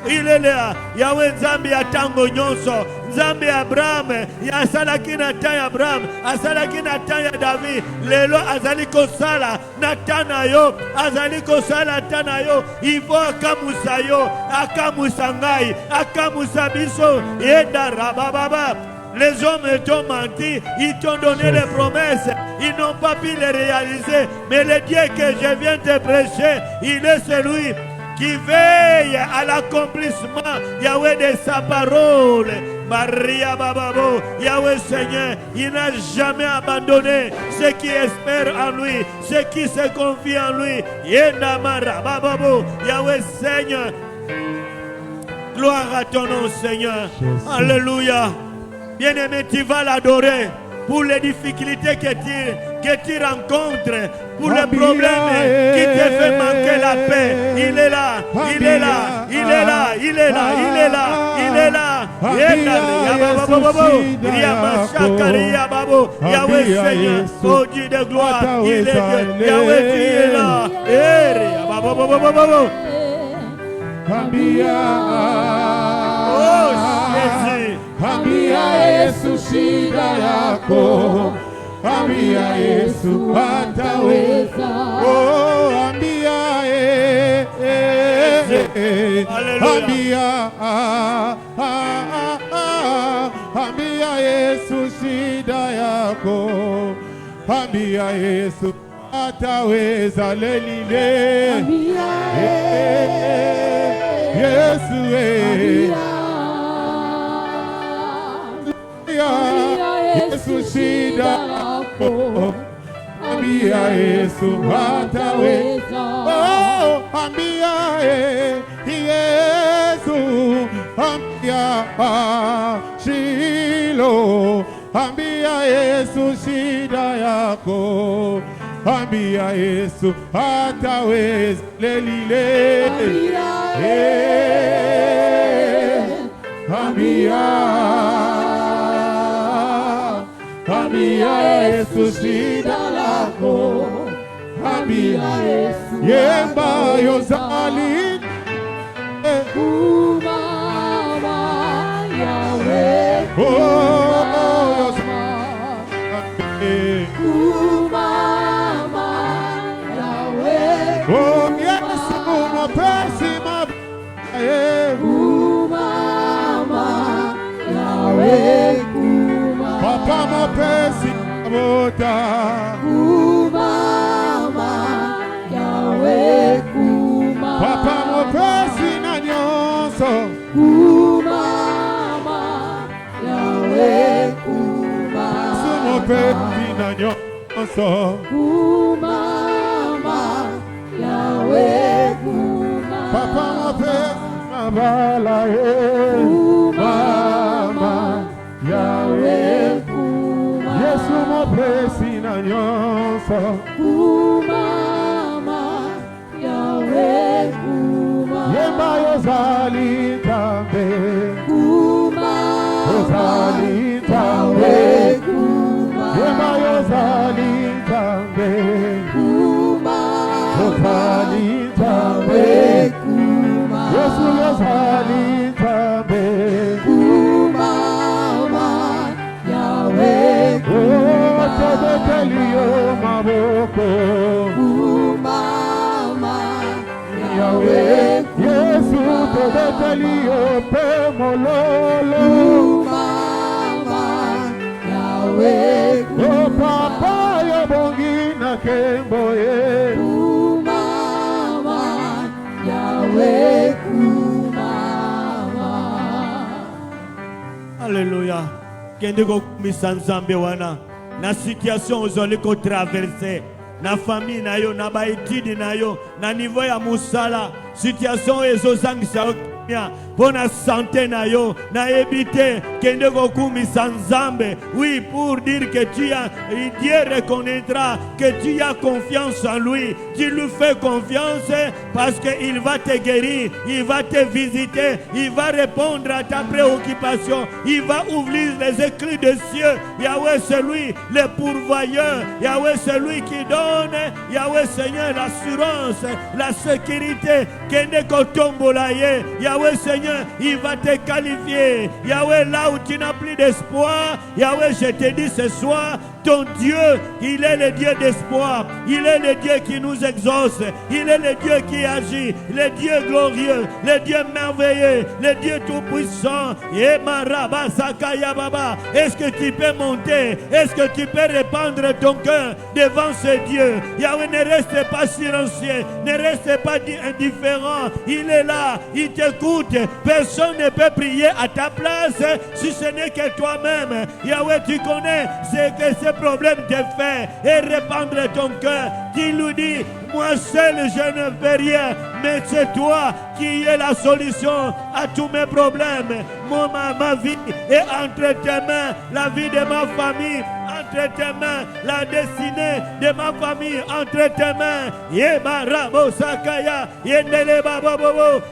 il est là. Yahweh Nzambi atango nyonso, Nzambi Abraham, asalaki na tan Abraham, asalaki na tan ya David, lelo azali kosala na tan na yo, azali kosala tan na yo, il faut akamusa yo, akamusa ngai, akamusa biso, yenda rabababa. Les hommes t'ont menti, ils t'ont donné les promesses, ils n'ont pas pu les réaliser. Mais le Dieu que je viens te prêcher, il est celui qui veille à l'accomplissement, Yahweh, de sa parole. Maria Bababo, Yahweh Seigneur, il n'a jamais abandonné ceux qui espèrent en lui, ceux qui se confient en lui. Yendamara Bababo, Yahweh Seigneur, gloire à ton nom Seigneur. Alléluia. Bien-aimé, tu vas l'adorer pour les difficultés que tu rencontres, pour les problèmes qui te font manquer la paix. Il est là, il est là, il est là, il est là, il est là, il est là. Yahweh Seigneur, oh Dieu de gloire, il est Dieu. Yahweh, tu es là. Oh Jésus. Ambia Yesu shida yako, ambia Yesu ataweza. Oh, ambia ambia Yesu shida yako, ambia Yesu ataweza lelile. Ambia Yesu Yesu shida yako, ambia Yesu ataweza. Oh, ambia Yesu, ambia Shilo, ambia Yesu shida yako, ambia Yesu ataweza lelile. Ambia Yesu shida lako, ambia Yesu yemba yozali umama Yahweh, umama Yahweh, oh Yesu mapesi umama Yahweh, Papa mapesi mota kumama Yahweh, kumama Papa mapesi na nyonso kumama Yahweh, kumama Sumo mapesi na nyonso kumama Yahweh, kumama Papa mapesi mabala kumama Yahweh, Yesu mapesi na nyonso kumama Yahweh, kumama yemba yozali tambe kumama yozali tambe kumama yemba yozali tambe kumama yozali tambe kumama Yesu yozali tambe kumama Yahweh, kumama Tebeteliyo maboko kumama Yahweh, Yesu te Tobetelio pe mololo. Mama Yahweh O papa ya bongi na kemboye. Mama Yahweh Mama. Alléluia. Kende ko kumisa nzambe wana. Na situation ozali ko traverser. Na famille na yo, na ba étude na yo, na niveau ya musala. Situation ezozangisa bien. Pour la santé na yo, na ebite, kende ko kumisa nzambe. Oui, pour dire que Dieu reconnaîtra que tu as confiance en lui. Tu lui fais confiance parce qu'il va te guérir, il va te visiter, il va répondre à ta préoccupation, il va ouvrir les écrits des cieux. Yahweh, c'est lui le pourvoyeur. Yahweh, c'est lui qui donne. Yahweh, Seigneur, l'assurance, la sécurité. Kende ko tombolaye. Yahweh, Seigneur, il va te qualifier. Yahweh, là où tu n'as plus d'espoir, Yahweh, je te dis ce soir, ton Dieu, il est le Dieu d'espoir. Il est le Dieu qui nous exauce. Il est le Dieu qui agit. Le Dieu glorieux. Le Dieu merveilleux. Le Dieu tout-puissant. Est-ce que tu peux monter? Est-ce que tu peux répandre ton cœur devant ce Dieu? Yahweh, ne reste pas silencieux. Ne reste pas indifférent. Il est là. Il t'écoute. Personne ne peut prier à ta place si ce n'est que toi-même. Yahweh, tu connais ce que ce problème te fait et répandre ton cœur. Tu lui dis, moi seul je ne fais rien, mais c'est toi qui es la solution à tous mes problèmes. Ma vie est entre tes mains, la vie de ma famille entre tes mains, la destinée de ma famille entre tes mains.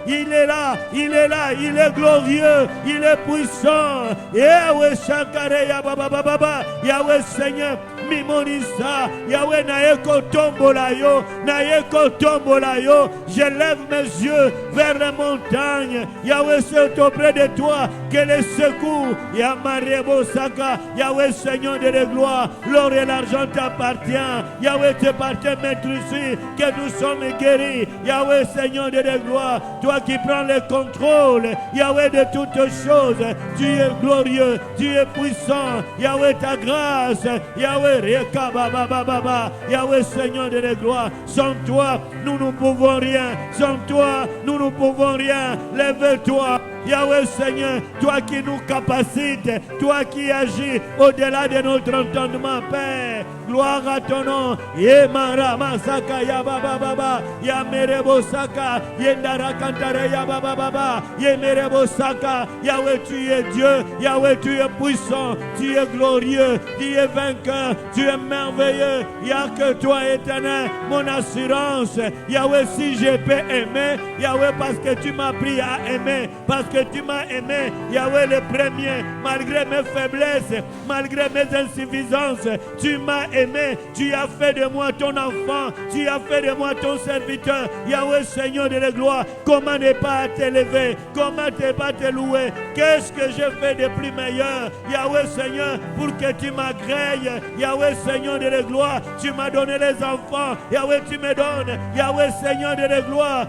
Il est là, il est là, il est glorieux, il est puissant. Yahweh Shakareya Baba Baba, Yahweh Seigneur, Mimonisa, Yahweh Naeko Tombolayo, Naeko Tombolayo. Je lève mes yeux vers les montagnes. Yahweh, c'est auprès de toi que les secours, Yamarebo Saka, Yahweh Seigneur de la gloire, l'or et l'argent t'appartient. Yahweh t'appartient maintenant ici, que nous sommes guéris. Yahweh Seigneur de la gloire, toi qui prends le contrôle, Yahweh de toutes choses, tu es glorieux, tu es puissant. Yahweh ta grâce, Yahweh Reka Baba Baba, Yahweh Seigneur de la gloire, sans toi nous ne pouvons rien, sans toi nous ne pouvons rien. Lève-toi, Yahweh Seigneur, toi qui nous capacites, toi qui agis au-delà de notre entendement, Père. Gloire à ton nom. Yemara Masaka Yababa Baba, Yamerebo Saka, Yendara Kantare Yababa Baba, Yemerebo Saka. Yahweh, tu es Dieu, Yahweh, tu es puissant, tu es glorieux, tu es vainqueur, tu es merveilleux. Il n'y a que toi, éternel, mon assurance. Yahweh, si je peux aimer, Yahweh, parce que tu m'as appris à aimer, parce que tu m'as aimé, Yahweh, le premier, malgré mes faiblesses, malgré mes insuffisances, tu m'as aimé, tu as fait de moi ton enfant, tu as fait de moi ton serviteur. Yahweh Seigneur de la gloire, comment ne pas t'élever, comment ne pas te louer? Qu'est-ce que je fais de plus meilleur, Yahweh Seigneur, pour que tu m'agrées? Yahweh Seigneur de la gloire, tu m'as donné les enfants, Yahweh tu me donnes, Yahweh Seigneur de la gloire,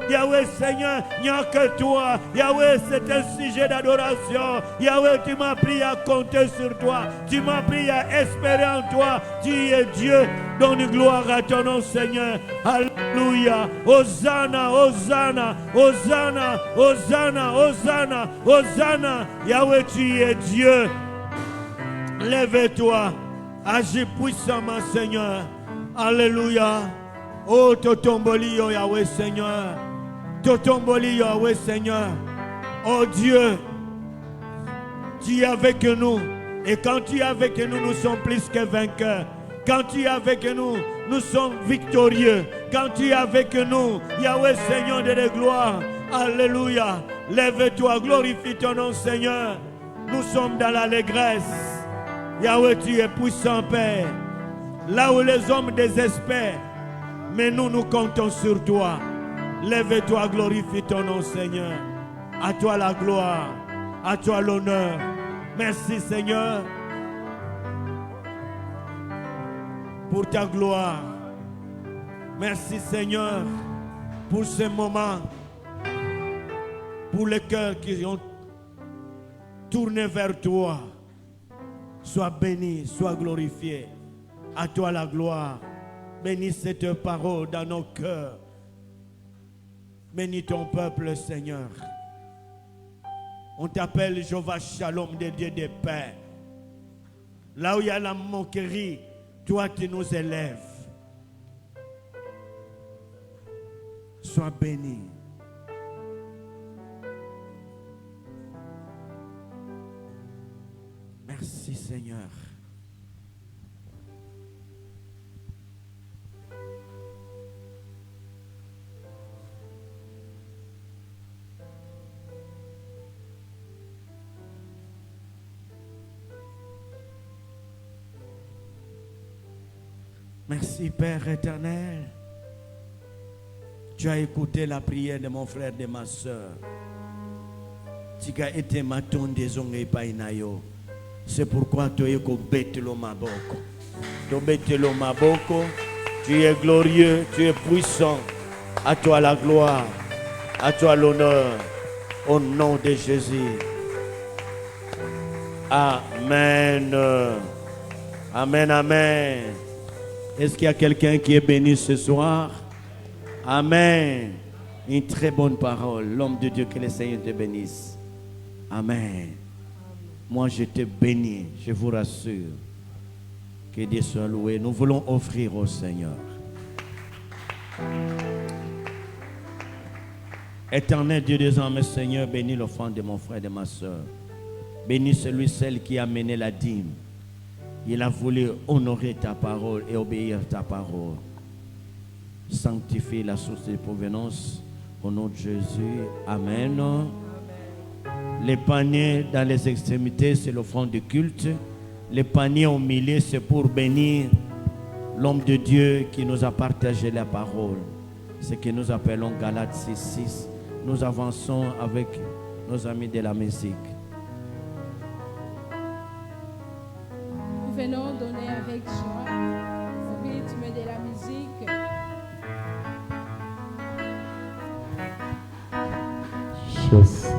Yahweh Seigneur, il n'y a que toi, Yahweh, c'est un sujet d'adoration. Yahweh, tu m'as pris à compter sur toi, tu m'as pris à espérer en toi. Tu es Dieu. Donne gloire à ton nom, Seigneur. Alléluia. Hosanna, Hosanna, Hosanna, Hosanna, Hosanna, Hosanna. Yahweh, tu es Dieu. Lève-toi. Agis puissamment, Seigneur. Alléluia. Oh, Totombolio, Yahweh, Seigneur. Totomboli, Yahweh, Seigneur. Oh Dieu, tu es avec nous. Et quand tu es avec nous, nous sommes plus que vainqueurs. Quand tu es avec nous, nous sommes victorieux. Quand tu es avec nous, Yahweh Seigneur de la gloire. Alléluia. Lève-toi, glorifie ton nom, Seigneur. Nous sommes dans l'allégresse. Yahweh, tu es puissant, Père. Là où les hommes désespèrent, mais nous, nous comptons sur toi. Lève-toi, glorifie ton nom, Seigneur. À toi la gloire, à toi l'honneur. Merci, Seigneur, pour ta gloire. Merci, Seigneur, pour ce moment pour les cœurs qui ont tourné vers toi. Sois béni, sois glorifié. À toi la gloire. Bénis cette parole dans nos cœurs. Bénis ton peuple, Seigneur. On t'appelle Jéhovah Shalom, des dieux de paix. Là où il y a la moquerie, toi tu nous élèves. Sois béni. Merci Seigneur. Merci Père éternel. Tu as écouté la prière de mon frère et de ma soeur. Tu as été ma tonde des ongles painayo. C'est pourquoi tu es betelo maboko. Tu betelo maboko. Tu es glorieux, tu es puissant. À toi la gloire, à toi l'honneur. Au nom de Jésus. Amen. Amen, amen. Est-ce qu'il y a quelqu'un qui est béni ce soir? Amen. Une très bonne parole. L'homme de Dieu, que le Seigneur te bénisse. Amen. Moi, je te bénis, je vous rassure. Que Dieu soit loué. Nous voulons offrir au Seigneur. Éternel Dieu des hommes, Seigneur, bénis l'offrande de mon frère et de ma soeur. Bénis celui, celle qui a mené la dîme. Il a voulu honorer ta parole et obéir à ta parole. Sanctifie la source de provenance. Au nom de Jésus. Amen. Les paniers dans les extrémités, c'est l'offrande de culte. Les paniers au milieu, c'est pour bénir l'homme de Dieu qui nous a partagé la parole. Ce que nous appelons Galates 6:6. Nous avançons avec nos amis de la musique. Nous venons donner avec joie le rythme de la musique. Yes.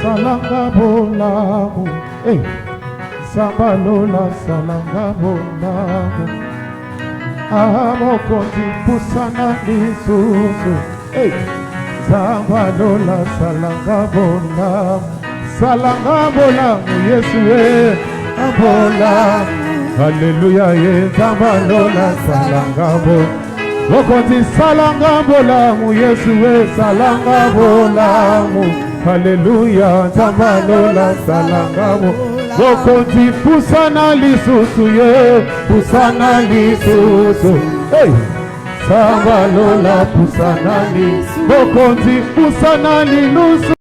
Salanga bolamu, hey. Sabalola salanga bolamu. Amokondi pusana lisusu, hey. Sabalola salanga bolamu. Salanga bolamu, Yesu bolamu. Hallelujah, ye Sabalola salanga bolamu. Mokondi salanga bolamu, Yesu salanga bolamu. Hallelujah, Sabalola salanga bolamu. Mokondi pusana lisusu ye, pusana lisusu. Hey, Sabalola pusana lisusu. Mokondi pusana lisusu.